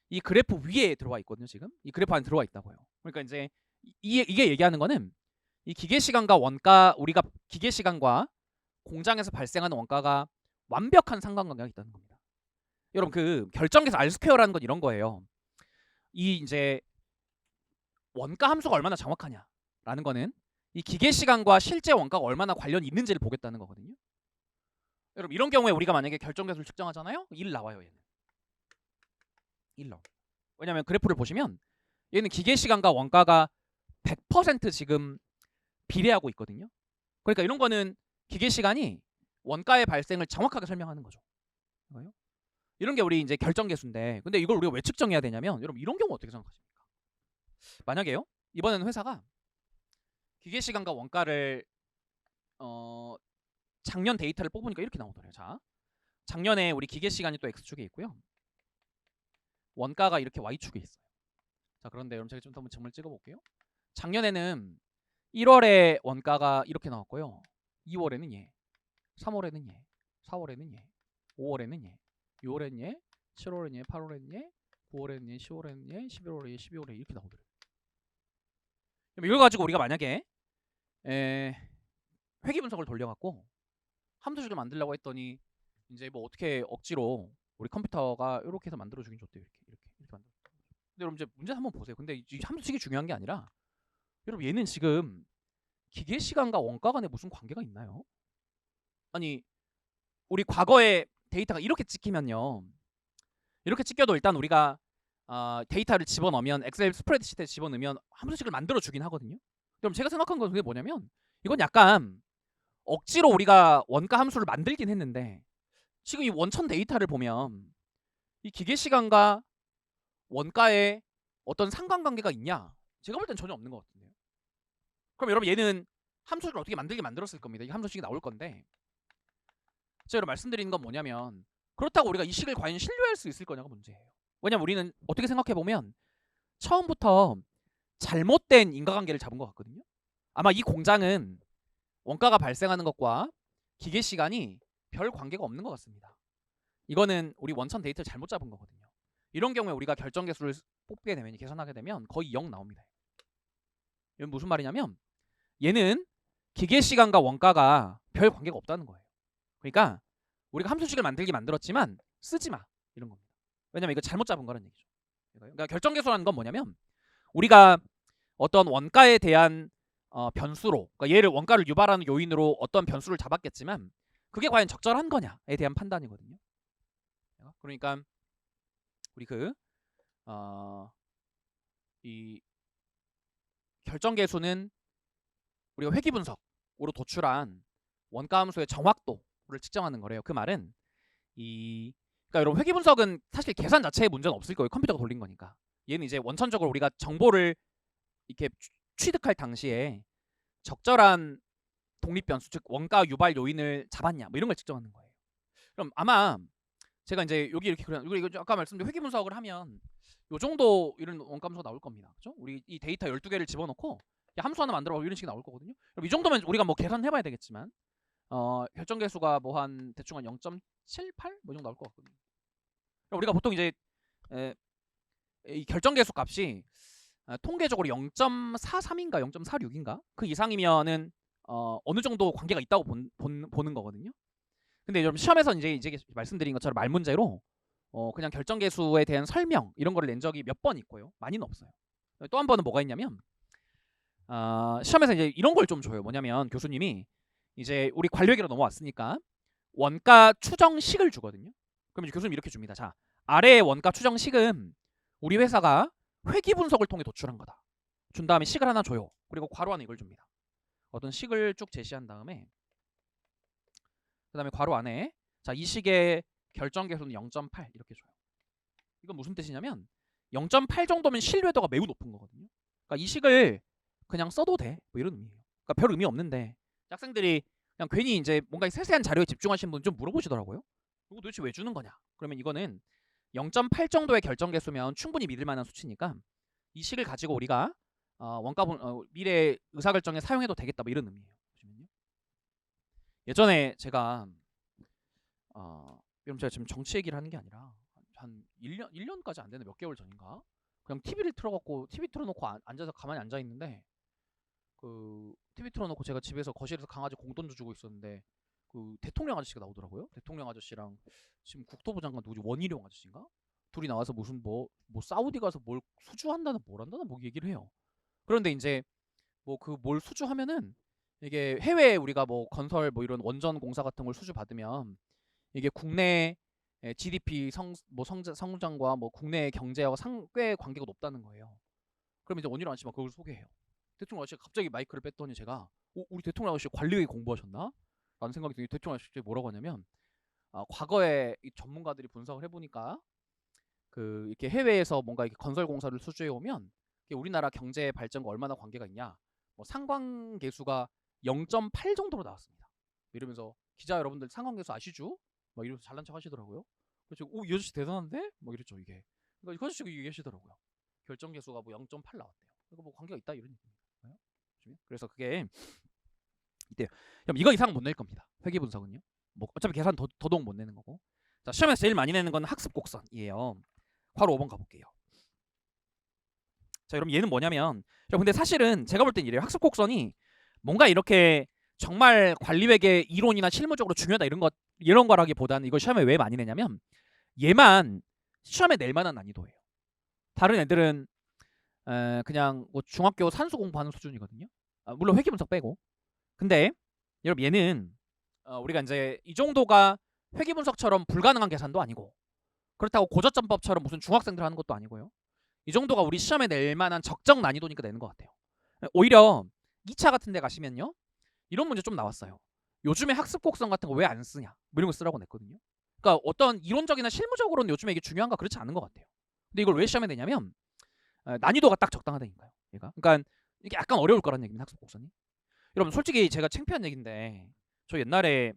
이 그래프 위에 들어와 있거든요. 지금 이 그래프 안에 들어와 있다고요. 그러니까 이제 이게 얘기하는 거는 이 기계 시간과 원가 우리가 기계 시간과 공장에서 발생하는 원가가 완벽한 상관관계가 있다는 겁니다. 여러분 그 결정계수 R 스퀘어라는 건 이런 거예요. 이 이제 원가 함수가 얼마나 정확하냐라는 거는 이 기계 시간과 실제 원가가 얼마나 관련이 있는지를 보겠다는 거거든요. 여러분 이런 경우에 우리가 만약에 결정계수를 측정하잖아요. 1 나와요. 얘는 1 나와. 왜냐하면 그래프를 보시면 얘는 기계 시간과 원가가 100% 지금 비례하고 있거든요. 그러니까 이런 거는 기계 시간이 원가의 발생을 정확하게 설명하는 거죠. 이런 게 우리 이제 결정계수인데, 근데 이걸 우리가 왜 측정해야 되냐면, 여러분 이런 경우 어떻게 생각하십니까? 만약에요, 이번에는 회사가 기계 시간과 원가를 작년 데이터를 뽑으니까 이렇게 나오더래요. 자, 작년에 우리 기계 시간이 또 x축에 있고요, 원가가 이렇게 y축에 있어요. 자, 그런데 여러분 제가 좀 한번 점을 찍어볼게요. 작년에는 1월에 원가가 이렇게 나왔고요, 2월에는 얘, 3월에는 얘, 4월에는 얘, 5월에는 얘, 6월에는 얘, 7월에는 얘, 8월에는 얘, 9월에는 얘, 10월에는 얘, 11월에 얘, 12월에 이렇게 나오더래요. 그럼 이걸 가지고 우리가 만약에 회계 분석을 돌려갖고 함수식을 만들려고 했더니 이제 뭐 어떻게 억지로 우리 컴퓨터가 이렇게 해서 만들어주긴 좋대요. 이렇게 만들어. 근데 여러분 이제 문제 한번 보세요. 근데 이 함수식이 중요한 게 아니라 여러분 얘는 지금 기계 시간과 원가 간에 무슨 관계가 있나요? 아니 우리 과거에 데이터가 이렇게 찍히면요, 이렇게 찍혀도 일단 우리가 데이터를 집어넣으면 엑셀 스프레드시트에 집어넣으면 함수식을 만들어 주긴 하거든요. 그럼 제가 생각한 건 그게 뭐냐면 이건 약간 억지로 우리가 원가 함수를 만들긴 했는데 지금 이 원천 데이터를 보면 이 기계 시간과 원가에 어떤 상관관계가 있냐? 제가 볼 땐 전혀 없는 것 같은데요. 그럼 여러분 얘는 함수식을 어떻게 만들었을 겁니다. 이 함수식이 나올 건데 제가 여러분 말씀드리는 건 뭐냐면 그렇다고 우리가 이 식을 과연 신뢰할 수 있을 거냐가 문제예요. 왜냐면 우리는 어떻게 생각해 보면 처음부터 잘못된 인과관계를 잡은 것 같거든요. 아마 이 공장은 원가가 발생하는 것과 기계 시간이 별 관계가 없는 것 같습니다. 이거는 우리 원천 데이터를 잘못 잡은 거거든요. 이런 경우에 우리가 결정 개수를 뽑게 되면 계산하게 되면 거의 0 나옵니다. 이건 무슨 말이냐면 얘는 기계 시간과 원가가 별 관계가 없다는 거예요. 그러니까 우리가 함수식을 만들었지만 쓰지 마 이런 겁니다. 왜냐면 이거 잘못 잡은 거라는 얘기죠. 그러니까 결정 개수라는 건 뭐냐면 우리가 어떤 원가에 대한 변수로, 그러니까 얘를 원가를 유발하는 요인으로 어떤 변수를 잡았겠지만 그게 과연 적절한 거냐에 대한 판단이거든요. 그러니까 우리 이 결정 개수는 우리가 회귀 분석으로 도출한 원가 함수의 정확도를 측정하는 거래요. 그 말은 그러니까 여러분 회귀 분석은 사실 계산 자체에 문제는 없을 거예요. 컴퓨터가 돌린 거니까. 얘는 이제 원천적으로 우리가 정보를 이렇게 취득할 당시에 적절한 독립 변수, 즉 원가 유발 요인을 잡았냐, 뭐 이런 걸 측정하는 거예요. 그럼 아마 제가 이제 여기 이렇게 우리 아까 말씀드린 회귀 분석을 하면 요 정도 이런 원가 함수가 나올 겁니다. 그렇죠? 우리 이 데이터 12개를 집어넣고 함수 하나 만들어 이런 식이 나올 거거든요. 그럼 이 정도면 우리가 뭐 계산해 봐야 되겠지만 결정 개수가 뭐 한 대충 한 0.78 뭐 정도 나올 것 같거든요. 우리가 보통 이제 이 결정 개수 값이 통계적으로 0.43인가 0.46인가 그 이상이면은 어느 정도 관계가 있다고 보는 거거든요. 근데 여러분 시험에서 이제 말씀드린 것처럼 말 문제로 그냥 결정 개수에 대한 설명 이런 거를 낸 적이 몇 번 있고요. 많이는 없어요. 또 한 번은 뭐가 있냐면 시험에서 이제 이런 걸 좀 줘요. 뭐냐면 교수님이 이제 우리 관료회계로 넘어왔으니까 원가 추정식을 주거든요. 그럼 이제 교수님 이렇게 줍니다. 자, 아래의 원가 추정식은 우리 회사가 회귀 분석을 통해 도출한 거다. 준 다음에 식을 하나 줘요. 그리고 괄호 안에 이걸 줍니다. 어떤 식을 쭉 제시한 다음에 그 다음에 괄호 안에 자, 이 식의 결정 개수는 0.8 이렇게 줘요. 이건 무슨 뜻이냐면 0.8 정도면 신뢰도가 매우 높은 거거든요. 그러니까 이 식을 그냥 써도 돼. 뭐 이런 의미예요. 그러니까 별 의미 없는데 학생들이 그냥 괜히 이제 뭔가 세세한 자료에 집중하시는 분 좀 물어보시더라고요. 이거 도대체 왜 주는 거냐? 그러면 이거는 0.8 정도의 결정 개수면 충분히 믿을 만한 수치니까 이 식을 가지고 우리가 미래 의사결정에 사용해도 되겠다 뭐 이런 의미예요. 보시면요. 예전에 제가 여러분 제가 지금 정치 얘기를 하는 게 아니라 한 1년까지 안 되는 몇 개월 전인가 그냥 TV를 틀어갖고 TV 틀어놓고 앉아서 가만히 앉아 있는데 그 TV 틀어놓고 제가 집에서 거실에서 강아지 공돈도 주고 있었는데 그 대통령 아저씨가 나오더라고요. 대통령 아저씨랑 지금 국토부 장관 누구지 원희룡 아저씨인가 둘이 나와서 무슨 뭐 사우디 가서 뭘 수주한다나 뭘 한다나 뭐 얘기를 해요. 그런데 이제 뭐 그 뭘 수주하면은 이게 해외에 우리가 뭐 건설 뭐 이런 원전 공사 같은 걸 수주 받으면 이게 국내 GDP 성장과 뭐 국내 경제와 꽤 관계가 높다는 거예요. 그럼 이제 원희룡 아저씨가 그걸 소개해요. 대통령 아저씨가 갑자기 마이크를 뺐더니 제가 우리 대통령 아저씨 관리회계 공부하셨나? 라는 생각이 드니 대통령 아저씨 뭐라고 하냐면 과거에 이 전문가들이 분석을 해보니까 그 이렇게 해외에서 뭔가 이렇게 건설 공사를 수주해 오면 우리나라 경제 발전과 얼마나 관계가 있냐? 뭐 상관계수가 0.8 정도로 나왔습니다. 이러면서 기자 여러분들 상관계수 아시죠? 막 이러면서 잘난 척 하시더라고요. 그래서 이 아저씨 대단한데? 막 이랬죠 이게. 그러니까 그 아저씨가 얘기하시더라고요. 결정계수가 뭐 0.8 나왔대요. 이거 뭐 관계가 있다 이런 얘기입니다. 그래서 그게 이때요. 그럼 이거 이상 못 낼 겁니다. 회계 분석은요. 뭐 어차피 계산 더더욱 못 내는 거고. 자, 시험에서 제일 많이 내는 건 학습 곡선이에요. 바로 5번 가볼게요. 자, 여러분 얘는 뭐냐면 여러분 근데 사실은 제가 볼 땐 이래요. 학습 곡선이 뭔가 이렇게 정말 관리회계 이론이나 실무적으로 중요하다 이런 거라기보다는 이걸 시험에 왜 많이 내냐면 얘만 시험에 낼 만한 난이도예요. 다른 애들은 그냥 뭐 중학교 산수 공부하는 수준이거든요. 물론 회계 분석 빼고. 근데 여러분 얘는 우리가 이제 이 정도가 회계 분석처럼 불가능한 계산도 아니고 그렇다고 고저점법처럼 무슨 중학생들 하는 것도 아니고요. 이 정도가 우리 시험에 낼 만한 적정 난이도니까 내는 것 같아요. 오히려 2차 같은 데 가시면요. 이런 문제 좀 나왔어요. 요즘에 학습 곡선 같은 거 왜 안 쓰냐? 뭐 이런 거 쓰라고 냈거든요. 그러니까 어떤 이론적이나 실무적으로는 요즘에 이게 중요한가 그렇지 않은 것 같아요. 근데 이걸 왜 시험에 내냐면 난이도가 딱 적당하다니까요. 얘가. 그러니까 이게 약간 어려울 거라는 얘기입니다. 학습 곡선이. 여러분 솔직히 제가 창피한 얘기인데 저 옛날에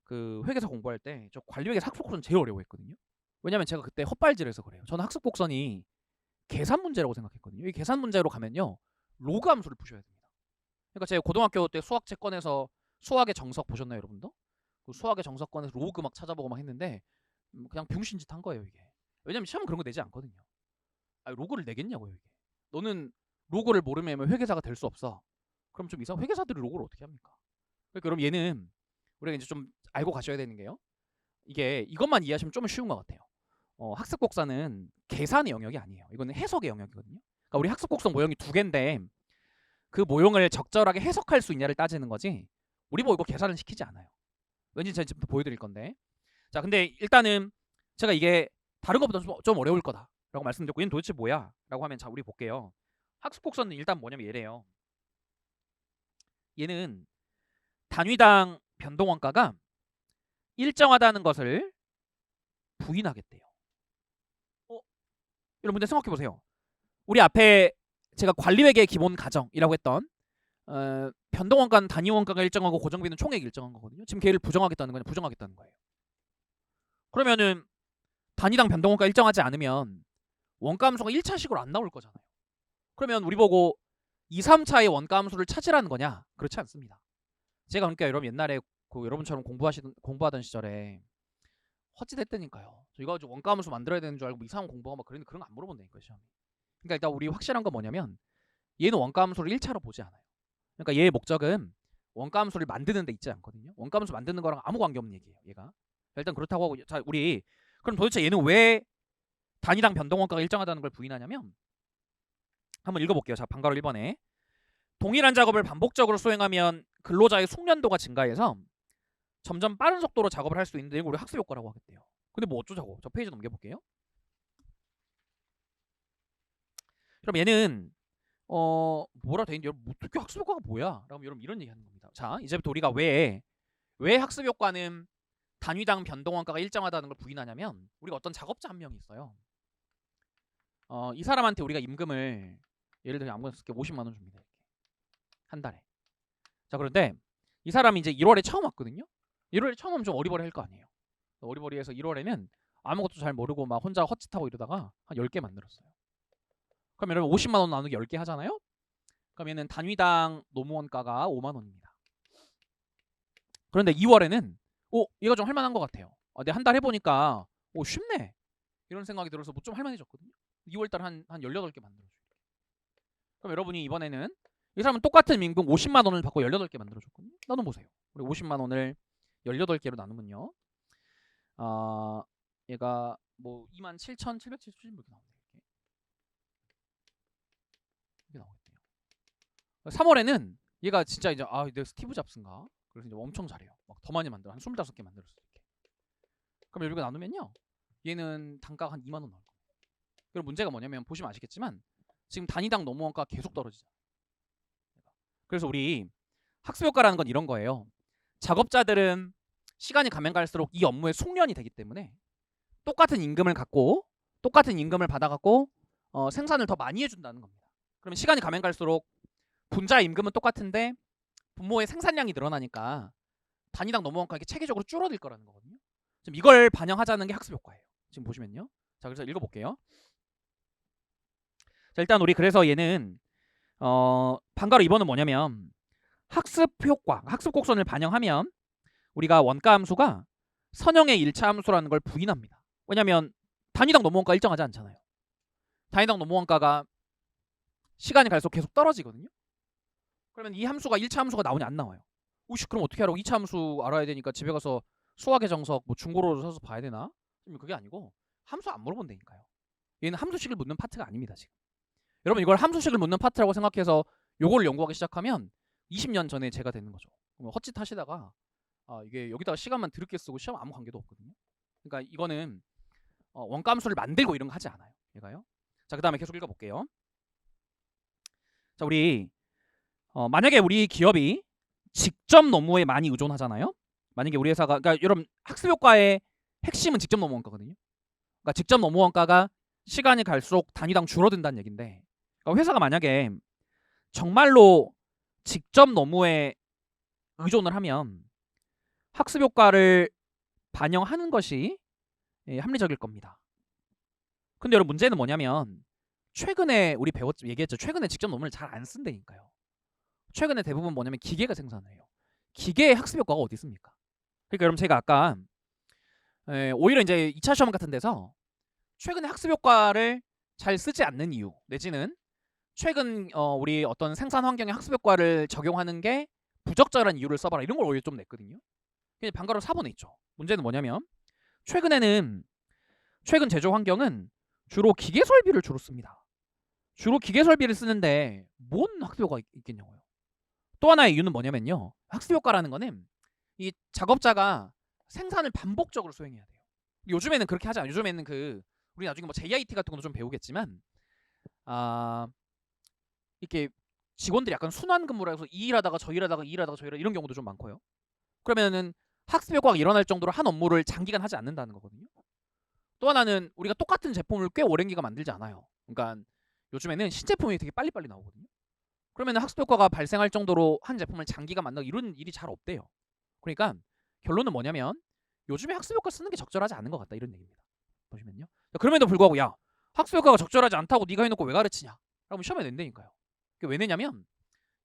그 회계사 공부할 때 저 관리회계 학습 곡선 제일 어려워했거든요. 왜냐면 제가 그때 헛발질해서 그래요. 저는 학습 곡선이 계산 문제라고 생각했거든요. 이 계산 문제로 가면요, 로그 함수를 푸셔야 됩니다. 그러니까 제가 고등학교 때 수학책 꺼내서 수학의 정석 보셨나요, 여러분도? 그 수학의 정석 꺼내서 로그 막 찾아보고 막 했는데 그냥 병신짓 한 거예요, 이게. 왜냐면 시험은 그런 거 내지 않거든요. 아니, 로그를 내겠냐고요, 이게. 너는 로그를 모르면 회계사가 될 수 없어. 그럼 좀 이상 회계사들이 로그를 어떻게 합니까? 그러니까 그럼 얘는 우리가 이제 좀 알고 가셔야 되는 게요. 이게 이것만 이해하시면 좀 쉬운 것 같아요. 학습 곡선은 계산의 영역이 아니에요. 이거는 해석의 영역이거든요. 그러니까 우리 학습 곡선 모형이 두 개인데 그 모형을 적절하게 해석할 수 있냐를 따지는 거지. 우리 뭐 이거 계산을 시키지 않아요. 왠지 제가 지금 보여드릴 건데. 자, 근데 일단은 제가 이게 다른 것보다 좀 어려울 거다라고 말씀드렸고, 얘는 도대체 뭐야? 라고 하면 자, 우리 볼게요. 학습 곡선은 일단 뭐냐면 얘래요. 얘는 단위당 변동 원가가 일정하다는 것을 부인하겠대요. 여러분들 생각해 보세요. 우리 앞에 제가 관리회계의 기본 가정이라고 했던 변동 원가는 단위 원가가 일정하고 고정비는 총액이 일정한 거거든요. 지금 걔를 부정하겠다는 거냐, 부정하겠다는 거예요. 그러면은 단위당 변동 원가 일정하지 않으면 원가 함수가 1차식으로 안 나올 거잖아요. 그러면 우리 보고 2, 3차의 원가 함수를 찾으라는 거냐? 그렇지 않습니다. 제가 그러니까 여러분 옛날에 그 여러분처럼 공부하던 시절에 헛짓했다니까요. 저 이거 가지고 원가 함수 만들어야 되는 줄 알고 이상한 공부가 막 그랬는데 그런 거 안 물어본다니까요, 시험에. 그러니까 일단 우리 확실한 건 뭐냐면 얘는 원가 함수를 1차로 보지 않아요. 그러니까 얘의 목적은 원가 함수를 만드는 데 있지 않거든요. 원가 함수 만드는 거랑 아무 관계없는 얘기예요, 얘가. 일단 그렇다고 하고, 자, 우리 그럼 도대체 얘는 왜 단위당 변동 원가가 일정하다는 걸 부인하냐면, 한번 읽어볼게요. 자, 방가로 1번에 동일한 작업을 반복적으로 수행하면 근로자의 숙련도가 증가해서 점점 빠른 속도로 작업을 할 수 있는데 이걸 우리 학습 효과라고 하겠대요. 근데 뭐 어쩌자고. 저 페이지 넘겨볼게요. 그럼 얘는 뭐라 돼 있는데 여러분 어떻게 학습 효과가 뭐야? 라고 여러분 이런 얘기하는 겁니다. 자, 이제부터 우리가 왜 학습 효과는 단위당 변동 원가가 일정하다는 걸 부인하냐면, 우리가 어떤 작업자 한 명이 있어요. 이 사람한테 우리가 임금을 예를 들면 아무거나 쓸게 50만 원 줍니다. 이렇게. 한 달에. 자, 그런데 이 사람이 이제 1월에 처음 왔거든요. 1월에 처음 오면 좀 어리버리할 거 아니에요. 어리버리해서 1월에는 아무것도 잘 모르고 막 혼자 헛짓하고 이러다가 한 10개 만들었어요. 그럼 여러분 50만 원 나누기 10개 하잖아요. 그러면은 단위당 노무원가가 5만 원입니다. 그런데 2월에는 얘가 좀 할만한 것 같아요. 내가 한 달 해보니까 쉽네 이런 생각이 들어서 뭐 좀 할만해졌거든요. 2월달 한 18개 만들어줘요. 그럼 여러분이 이번에는 이 사람은 똑같은 임금 50만 원을 받고 18개 만들어줬거든요. 나눠보세요. 우리 50만 원을 18개로 나누면요, 얘가 뭐 27,777 이렇게 나오네요. 이렇게 나오겠네요. 3월에는 얘가 진짜 이제 내가 스티브 잡스인가? 그래서 이제 엄청 잘해요. 막 더 많이 만들어. 한 25개 만들었어. 이렇게. 그럼 이렇게 나누면요, 얘는 단가가 한 2만 원 나올 거예요. 그리고 문제가 뭐냐면 보시면 아시겠지만 지금 단위당 노무원가 계속 떨어지잖아요. 그래서 우리 학습효과라는 건 이런 거예요. 작업자들은 시간이 가면 갈수록 이 업무에 숙련이 되기 때문에 똑같은 임금을 갖고 똑같은 임금을 받아갖고 생산을 더 많이 해준다는 겁니다. 그러면 시간이 가면 갈수록 분자 임금은 똑같은데 분모의 생산량이 늘어나니까 단위당 노무원가 이렇게 체계적으로 줄어들 거라는 거거든요. 지금 이걸 반영하자는 게 학습효과예요. 지금 보시면요. 자, 그래서 읽어볼게요. 자, 일단 우리 그래서 얘는 방가로 2번은 뭐냐면 학습효과, 학습곡선을 반영하면 우리가 원가 함수가 선형의 1차 함수라는 걸 부인합니다. 왜냐면 단위당 노무원가 일정하지 않잖아요. 단위당 노무원가가 시간이 갈수록 계속 떨어지거든요. 그러면 이 함수가 1차 함수가 나오냐 안 나와요. 오씨, 그럼 어떻게 하라고? 2차 함수 알아야 되니까 집에 가서 수학의 정석 뭐 중고로를 사서 봐야 되나? 그게 아니고 함수 안 물어본다니까요. 얘는 함수식을 묻는 파트가 아닙니다. 지금 여러분 이걸 함수식을 묻는 파트라고 생각해서 요거를 연구하기 시작하면 20년 전에 제가 되는 거죠. 헛짓 하시다가 이게 여기다가 시간만 드럽게 쓰고 시험 아무 관계도 없거든요. 그러니까 이거는 원가 함수를 만들고 이런 거 하지 않아요. 얘가요. 자, 그 다음에 계속 읽어볼게요. 자, 우리 만약에 우리 기업이 직접 노무에 많이 의존하잖아요. 만약에 우리 회사가, 그러니까 여러분 학습효과의 핵심은 직접 노무 원가거든요. 그러니까 직접 노무 원가가 시간이 갈수록 단위당 줄어든다는 얘기인데, 그러니까 회사가 만약에 정말로 직접 노무에 의존을 하면 학습효과를 반영하는 것이 합리적일 겁니다. 근데 여러분 문제는 뭐냐면 최근에 우리 얘기했죠. 최근에 직접 논문을 잘 안 쓴다니까요. 최근에 대부분 뭐냐면 기계가 생산을 해요. 기계의 학습 효과가 어디 있습니까? 그러니까 여러분 제가 아까 오히려 이제 2차 시험 같은 데서 최근에 학습 효과를 잘 쓰지 않는 이유 내지는 최근 우리 어떤 생산 환경의 학습 효과를 적용하는 게 부적절한 이유를 써봐라 이런 걸 오히려 좀 냈거든요. 그냥 방과로 4번에 있죠. 문제는 뭐냐면 최근 제조 환경은 주로 기계 설비를 주로 씁니다. 주로 기계 설비를 쓰는데 뭔 학습 효과가 있겠냐고요. 또 하나의 이유는 뭐냐면요. 학습 효과라는 거는 이 작업자가 생산을 반복적으로 수행해야 돼요. 요즘에는 그렇게 하지 않아요. 요즘에는 우리 나중에 뭐 JIT 같은 것도 좀 배우겠지만 이렇게 직원들이 약간 순환 근무라 해서 이 일하다가 저 일하다가 이 일하다가 저 일하다가 이런 경우도 좀 많고요. 그러면은 학습 효과가 일어날 정도로 한 업무를 장기간 하지 않는다는 거거든요. 또 하나는 우리가 똑같은 제품을 꽤 오랜 기간 만들지 않아요. 그러니까 요즘에는 신제품이 되게 빨리빨리 나오거든요. 그러면 학습 효과가 발생할 정도로 한 제품을 장기간 만들고 이런 일이 잘 없대요. 그러니까 결론은 뭐냐면 요즘에 학습 효과 쓰는 게 적절하지 않은 것 같다 이런 얘기입니다. 보시면요. 그럼에도 불구하고 야 학습 효과가 적절하지 않다고 네가 해놓고 왜 가르치냐? 라고 시험에 낸다니까요. 왜 내냐면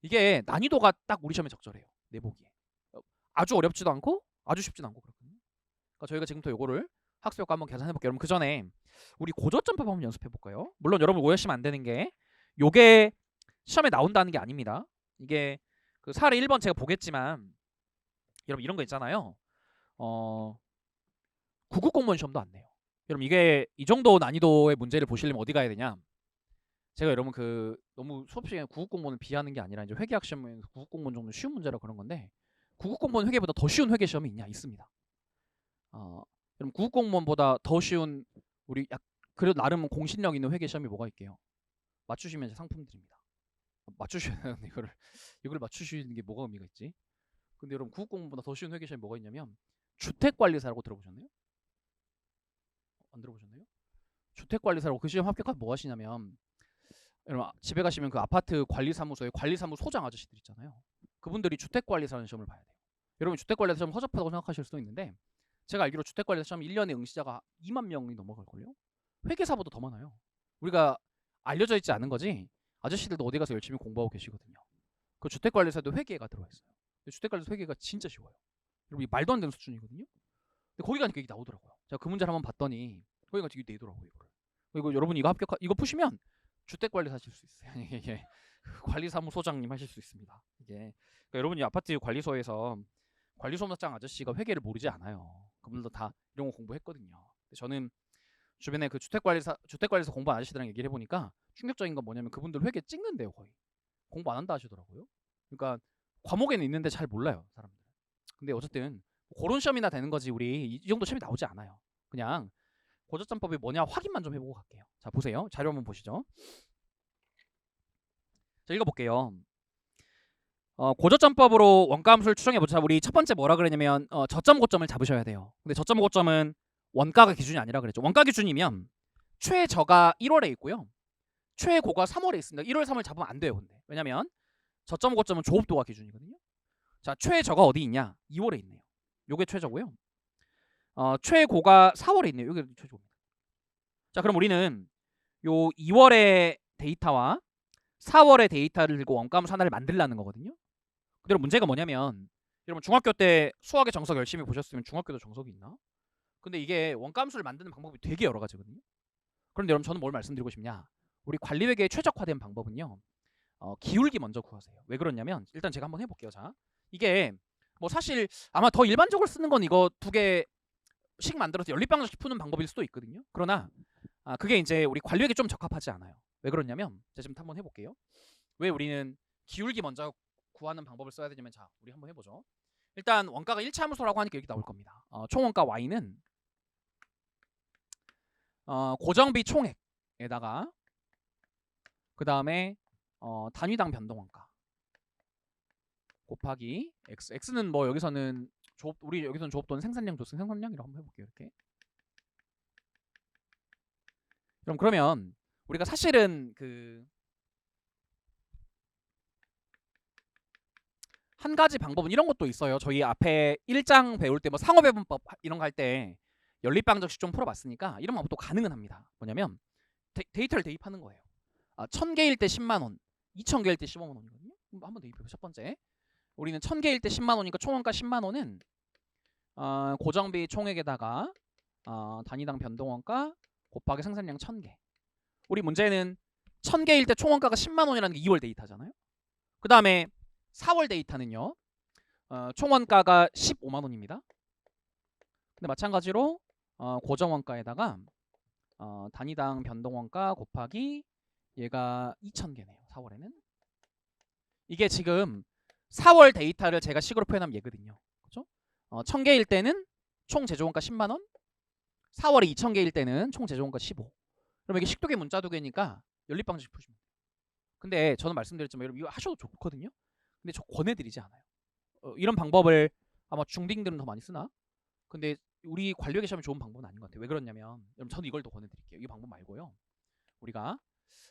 이게 난이도가 딱 우리 시험에 적절해요. 내보기에. 아주 어렵지도 않고 아주 쉽지도 않고 그렇거든요. 그러니까 저희가 지금부터 요거를 학습 효과 한번 계산해 볼게요. 여러분 그 전에 우리 고저점법 한번 연습해 볼까요? 물론 여러분 오해하시면 안 되는 게 요게 시험에 나온다는 게 아닙니다. 이게 그 사례 1번 제가 보겠지만 여러분 이런 거 있잖아요. 구급 공무원 시험도 안 내요. 여러분 이게 이 정도 난이도의 문제를 보시려면 어디 가야 되냐? 제가 여러분 너무 수업 시간에 구급 공무원을 비하는 게 아니라 이제 회계학 시험에서 구급 공무원 정도 쉬운 문제라 그런 건데 구급 공무원 회계보다 더 쉬운 회계 시험이 있냐? 있습니다. 여러분 구급 공무원보다 더 쉬운 우리 그래도 나름 공신력 있는 회계 시험이 뭐가 있게요? 맞추시면 상품 드립니다. 맞추셔야 되는데 이걸 맞추시는 게 뭐가 의미가 있지? 근데 여러분 구급 공무원보다 더 쉬운 회계 시험이 뭐가 있냐면 주택관리사라고 들어보셨나요? 안 들어보셨나요? 주택관리사라고 그 시험 합격하면 뭐 하시냐면 여러분 집에 가시면 그 아파트 관리사무소에 관리사무소장 아저씨들 있잖아요. 그분들이 주택관리사라는 시험을 봐야 돼요. 여러분 주택관리사 시험 허접하다고 생각하실 수도 있는데 제가 알기로 주택관리사 시험 1년에 응시자가 2만 명이 넘어갈걸요? 회계사보다 더 많아요. 우리가 알려져 있지 않은 거지 아저씨들도 어디 가서 열심히 공부하고 계시거든요. 그 주택관리사도 회계가 들어와 있어요. 근데 주택관리사 회계가 진짜 쉬워요. 여러분 말도 안 되는 수준이거든요. 근데 거기 가니까 이게 나오더라고요. 제가 그 문제를 한번 봤더니 거기 가니까 이게 내더라고요. 그리고 여러분 이거 푸시면 주택관리 하실 수 있어요. 이게 관리사무소장님 하실 수 있습니다. 이게 그러니까 여러분이 아파트 관리소에서 관리소장 아저씨가 회계를 모르지 않아요. 그분들도 다 이런 거 공부했거든요. 저는 주변에 그 주택관리사 공부한 아저씨들이랑 얘기를 해보니까 충격적인 건 뭐냐면 그분들 회계 찍는데요. 거의 공부 안 한다 하시더라고요. 그러니까 과목에는 있는데 잘 몰라요 사람들. 근데 어쨌든 그런 시험이나 되는 거지 우리 이 정도 시험이 나오지 않아요. 그냥 고저점법이 뭐냐 확인만 좀 해보고 갈게요. 자 보세요. 자료 한번 보시죠. 자 읽어볼게요. 고저점법으로 원가함수를 추정해보자. 우리 첫 번째 뭐라 그랬냐면 저점 고점을 잡으셔야 돼요. 근데 저점 고점은 원가가 기준이 아니라 그랬죠. 원가 기준이면 최저가 1월에 있고요. 최고가 3월에 있습니다. 1월 3월 잡으면 안 돼요. 근데 왜냐면 저점 고점은 조업도가 기준이거든요. 자 최저가 어디 있냐? 2월에 있네요. 요게 최저고요. 최고가 4월에 있네요. 요게 최저입니다. 자 그럼 우리는 요 2월의 데이터와 4월의 데이터를 들고 원가함수 하나를 만들라는 거거든요. 그대로 문제가 뭐냐면 여러분 중학교 때 수학의 정석 열심히 보셨으면 중학교도 정석이 있나? 근데 이게 원가함수를 만드는 방법이 되게 여러 가지거든요. 그런데 여러분 저는 뭘 말씀드리고 싶냐? 우리 관리회계에 최적화된 방법은요. 기울기 먼저 구하세요. 왜 그러냐면 일단 제가 한번 해볼게요. 자 이게 뭐 사실 아마 더 일반적으로 쓰는 건 이거 2개씩 만들어서 연립방정식 푸는 방법일 수도 있거든요. 그러나 그게 이제 우리 관리회계 좀 적합하지 않아요. 왜 그러냐면 제가 지금 한번 해볼게요. 왜 우리는 기울기 먼저 구하는 방법을 써야 되냐면 자 우리 한번 해보죠. 일단 원가가 1차 함수라고 하니까 여기 나올 겁니다. 총원가 y는 고정비 총액에다가 그 다음에 단위당 변동원가 곱하기 x. x는 뭐 여기서는 우리 여기서는 조업도는 생산량 조승 생산량이라고 한번 해볼게요. 이렇게. 그러면 우리가 사실은 한 가지 방법은 이런 것도 있어요. 저희 앞에 1장 배울 때 뭐 상호배분법 이런 거 할 때 연립방정식 좀 풀어봤으니까 이런 방법도 가능은 합니다. 뭐냐면 데이터를 대입하는 거예요. 1000개일 때 10만 원, 2000개일 때 15만 원이거든요. 한번 대입해 보죠. 첫 번째. 우리는 1000개일 때 10만 원이니까 총원가 10만 원은 고정비 총액에다가 단위당 변동원가 곱하기 생산량 1000개. 우리 문제는 1000개일 때 총원가가 10만 원이라는 게 2월 데이터잖아요. 그 다음에 4월 데이터는요. 총원가가 15만 원입니다. 근데 마찬가지로 고정원가에다가 단위당 변동원가 곱하기 얘가 2000개네요. 4월에는. 이게 지금 4월 데이터를 제가 식으로 표현하면 얘거든요. 그렇죠? 1000개일 때는 총 제조원가 10만 원. 4월에 2000개일 때는 총 제조원가 15. 그럼 이게 식두개 문자두개니까 연립방정식 푸시면 돼요. 근데 저는 말씀드렸지만 여러분 이거 하셔도 좋거든요. 근데 저 권해드리지 않아요. 이런 방법을 아마 중딩들은 더 많이 쓰나? 근데 우리 관리회계 시험에 좋은 방법은 아닌 것 같아요. 왜 그러냐면 여러분 저는 이걸 더 권해드릴게요. 이 방법 말고요. 우리가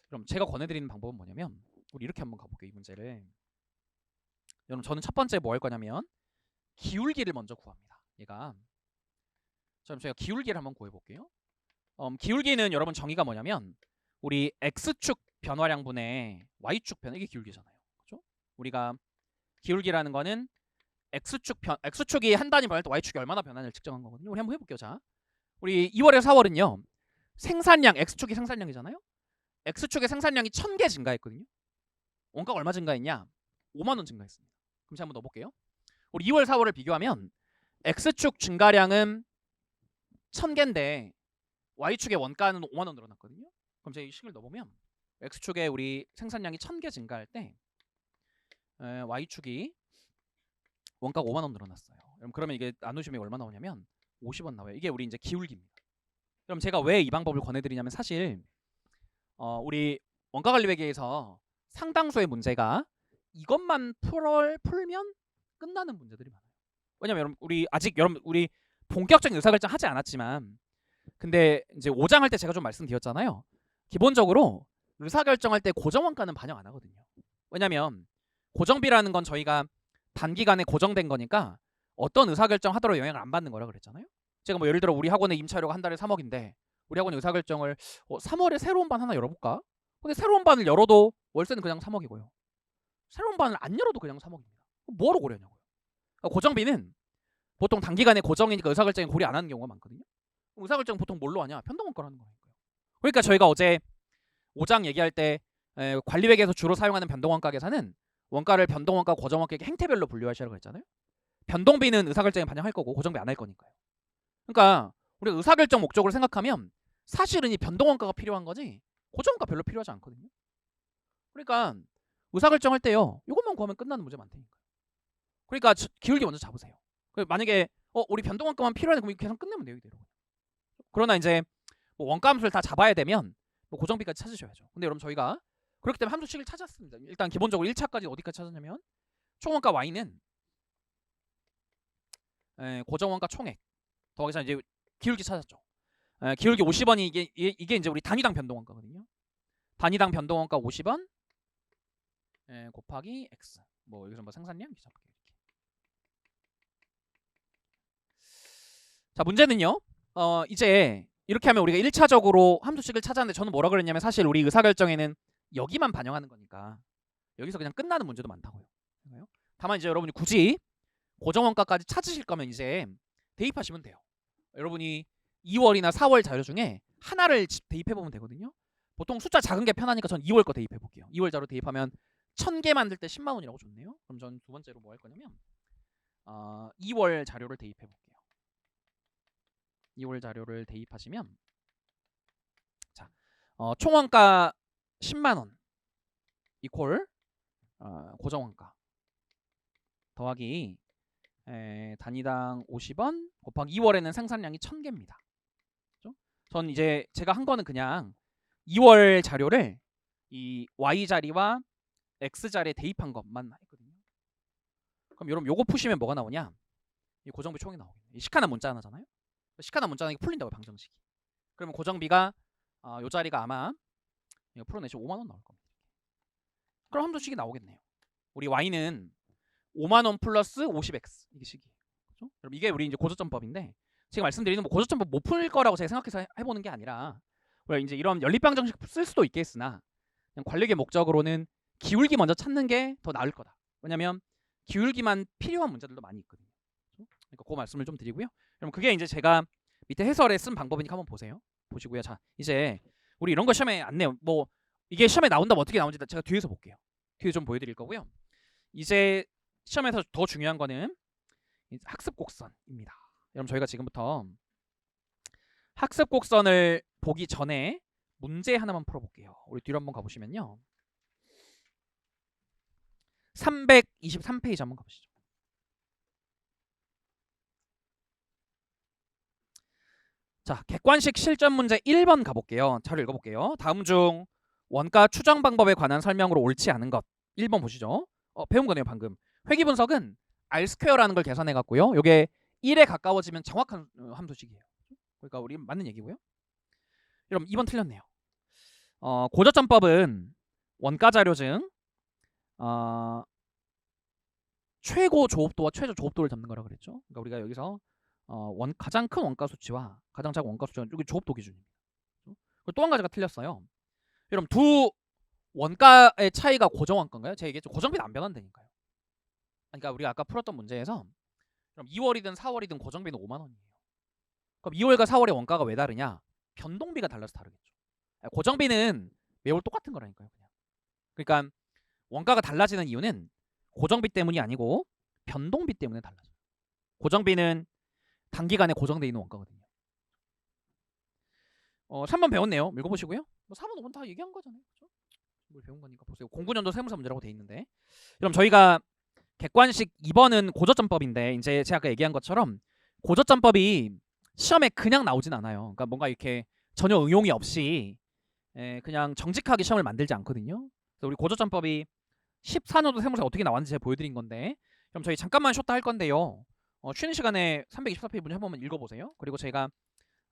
그럼 제가 권해드리는 방법은 뭐냐면 우리 이렇게 한번 가볼게요. 이 문제를. 여러분 저는 첫 번째 뭐 할 거냐면 기울기를 먼저 구합니다. 얘가 그럼 제가 기울기를 한번 구해볼게요. 기울기는 여러분 정의가 뭐냐면 우리 x축 변화량분의 y축 변화 이게 기울기잖아요. 그렇죠? 우리가 기울기라는 거는 x축이 한 단위 변할 때 y축이 얼마나 변하는지를 측정한 거거든요. 우리 한번 해볼게요. 자, 우리 2월에서 4월은요. 생산량 x축이 생산량이잖아요. x축의 생산량이 1000개 증가했거든요. 원가가 얼마 증가했냐? 5만 원 증가했습니다. 그럼 제가 한번 넣어볼게요. 우리 2월, 4월을 비교하면 x축 증가량은 1000개인데 y축의 원가는 5만 원 늘어났거든요. 그럼 제가 이 식을 넣어보면 x축의 우리 생산량이 1000개 증가할 때 y축이 원가가 5만 원 늘어났어요. 그러면 이게 나누시면 얼마 나오냐면 50원 나와요. 이게 우리 이제 기울기입니다. 그럼 제가 왜 이 방법을 권해드리냐면 사실 우리 원가관리회계에서 상당수의 문제가 이것만 풀면 끝나는 문제들이 많아요. 왜냐면 여러분 우리 본격적인 의사결정 하지 않았지만 근데 이제 5장 할 때 제가 좀 말씀드렸잖아요. 기본적으로 의사결정할 때 고정원가는 반영 안 하거든요. 왜냐면 고정비라는 건 저희가 단기간에 고정된 거니까 어떤 의사결정 하더라도 영향을 안 받는 거라 그랬잖아요. 제가 뭐 예를 들어 우리 학원의 임차료가 한 달에 3억인데 우리 학원의 의사결정을 3월에 새로운 반 하나 열어볼까? 근데 새로운 반을 열어도 월세는 그냥 3억이고요. 새로운 반을 안 열어도 그냥 3억입니다. 뭐하러 고려하냐고요. 그러니까 고정비는 보통 단기간에 고정이니까 의사결정에 고려 안 하는 경우가 많거든요. 의사결정 보통 뭘로 하냐? 변동원가로 하는 거니까요. 그러니까 저희가 어제 5장 얘기할 때 관리회계에서 주로 사용하는 변동원가 계산은 원가를 변동원가, 고정원가 이렇게 행태별로 분류하시라고 했잖아요. 변동비는 의사결정에 반영할 거고 고정비 안 할 거니까요. 그러니까 우리가 의사결정 목적으로 생각하면 사실은 이 변동원가가 필요한 거지 고정원가 별로 필요하지 않거든요. 그러니까 의사결정할 때요. 이것만 구하면 끝나는 문제 많다니까요. 그러니까 기울기 먼저 잡으세요. 만약에 우리 변동원가만 필요하네 그럼 계산 끝내면 돼요. 이대로. 그러나 이제 뭐 원가함수를 다 잡아야 되면 뭐 고정비까지 찾으셔야죠. 근데 여러분 저희가 그렇기 때문에 함수식을 찾았습니다. 일단 기본적으로 1차까지 어디까지 찾았냐면 총원가 y는 고정원가 총액 더하기서 이제 기울기 찾았죠. 기울기 50원이 이게 이제 우리 단위당 변동원가거든요. 단위당 변동원가 50원 곱하기 x. 뭐 여기서 뭐 생산량 이렇게 잡을게요. 이렇게. 자 문제는요. 이제 이렇게 하면 우리가 1차적으로 함수식을 찾았는데 저는 뭐라 그랬냐면 사실 우리 의사결정에는 여기만 반영하는 거니까 여기서 그냥 끝나는 문제도 많다고요. 다만 이제 여러분이 굳이 고정원가까지 찾으실 거면 이제 대입하시면 돼요. 여러분이 2월이나 4월 자료 중에 하나를 대입해 보면 되거든요. 보통 숫자 작은 게 편하니까 전 2월 거 대입해 볼게요. 2월 자료 대입하면 1000개 만들 때 10만 원이라고 줬네요. 그럼 전 두 번째로 뭐 할 거냐면 2월 자료를 대입해 볼게요. 2월 자료를 대입하시면 자 총원가 10만 원 이퀄 고정원가 더하기 단위당 50원 곱하기 2월에는 생산량이 1000개입니다. 그렇죠? 전 이제 제가 한 거는 그냥 2월 자료를 이 y 자리와 x 자리에 대입한 것만 했거든요. 그럼 여러분 요거 푸시면 뭐가 나오냐? 이 고정비 총이 나오겠네. 시카나 문자 하나잖아요. 시카나 문자 하나 풀린다고요. 방정식이. 그러면 고정비가 요 자리가 아마 이거 풀어내시면 5만 원 나올 겁니다. 그럼 함수식이 나오겠네요. 우리 y는 5만 원 플러스 50x 이게 식이에요. 그렇죠? 여러분 이게 우리 이제 고저점법인데 제가 말씀드리는 뭐 고저점법 못 풀 거라고 제가 생각해서 해보는 게 아니라 우리가 이제 이런 연립방정식 쓸 수도 있겠으나 그냥 관리의 목적으로는 기울기 먼저 찾는 게 더 나을 거다. 왜냐면 기울기만 필요한 문제들도 많이 있거든요. 그러니까 그 말씀을 좀 드리고요. 그럼 그게 이제 제가 밑에 해설에 쓴 방법이니까 한번 보세요. 보시고요. 자, 이제 우리 이런 거 시험에 안 내요. 뭐 이게 시험에 나온다면 어떻게 나오는지 제가 뒤에서 볼게요. 뒤에 좀 보여드릴 거고요. 이제 시험에서 더 중요한 거는 학습 곡선입니다. 여러분 저희가 지금부터 학습 곡선을 보기 전에 문제 하나만 풀어볼게요. 우리 뒤로 한번 가보시면요. 323페이지 한번 가보시죠. 자, 객관식 실전 문제 1번 가볼게요. 자료 읽어볼게요. 다음 중 원가 추정 방법에 관한 설명으로 옳지 않은 것 1번 보시죠. 배운 거네요 방금. 회귀 분석은 R2라는 걸 계산해 갖고요. 요게 1에 가까워지면 정확한 함수식이에요. 그러니까 우리 맞는 얘기고요. 여러분 2번 틀렸네요. 고저점법은 원가 자료 중 최고 조업도와 최저 조업도를 잡는 거라 그랬죠. 그러니까 우리가 여기서 가장 큰 원가 수치와 가장 작은 원가 수치가 여기 조업도 기준입니다. 또 한 가지가 틀렸어요. 여러분 두 원가의 차이가 고정 원가인가요? 제가 얘기했죠. 고정비는 안 변한다니까요. 그러니까 우리가 아까 풀었던 문제에서 그럼 2월이든 4월이든 고정비는 5만 원이에요. 그럼 2월과 4월의 원가가 왜 다르냐? 변동비가 달라서 다르겠죠. 고정비는 매월 똑같은 거라니까요. 그러니까 원가가 달라지는 이유는 고정비 때문이 아니고 변동비 때문에 달라져요. 고정비는 단기간에 고정되어 있는 원가거든요. 3번 배웠네요. 읽어보시고요. 4번, 5번 다 얘기한 거잖아요. 그렇죠? 뭘 배운 거니까 보세요. 09년도 세무사 문제라고 돼 있는데. 그럼 저희가 객관식 2번은 고저점법인데 이제 제가 아까 얘기한 것처럼 고저점법이 시험에 그냥 나오진 않아요. 그러니까 뭔가 이렇게 전혀 응용이 없이 그냥 정직하게 시험을 만들지 않거든요. 그래서 우리 고저점법이 14년도 세무사 어떻게 나왔는지 제가 보여드린 건데 그럼 저희 잠깐만 쉬었다 할 건데요. 쉬는 시간에 324페이지 문제 한번 읽어보세요. 그리고 제가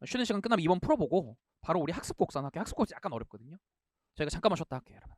쉬는 시간 끝나면 2번 풀어보고 바로 우리 학습곡선 할게요. 학습곡선 약간 어렵거든요. 저희가 잠깐만 쉬었다 할게요, 여러분.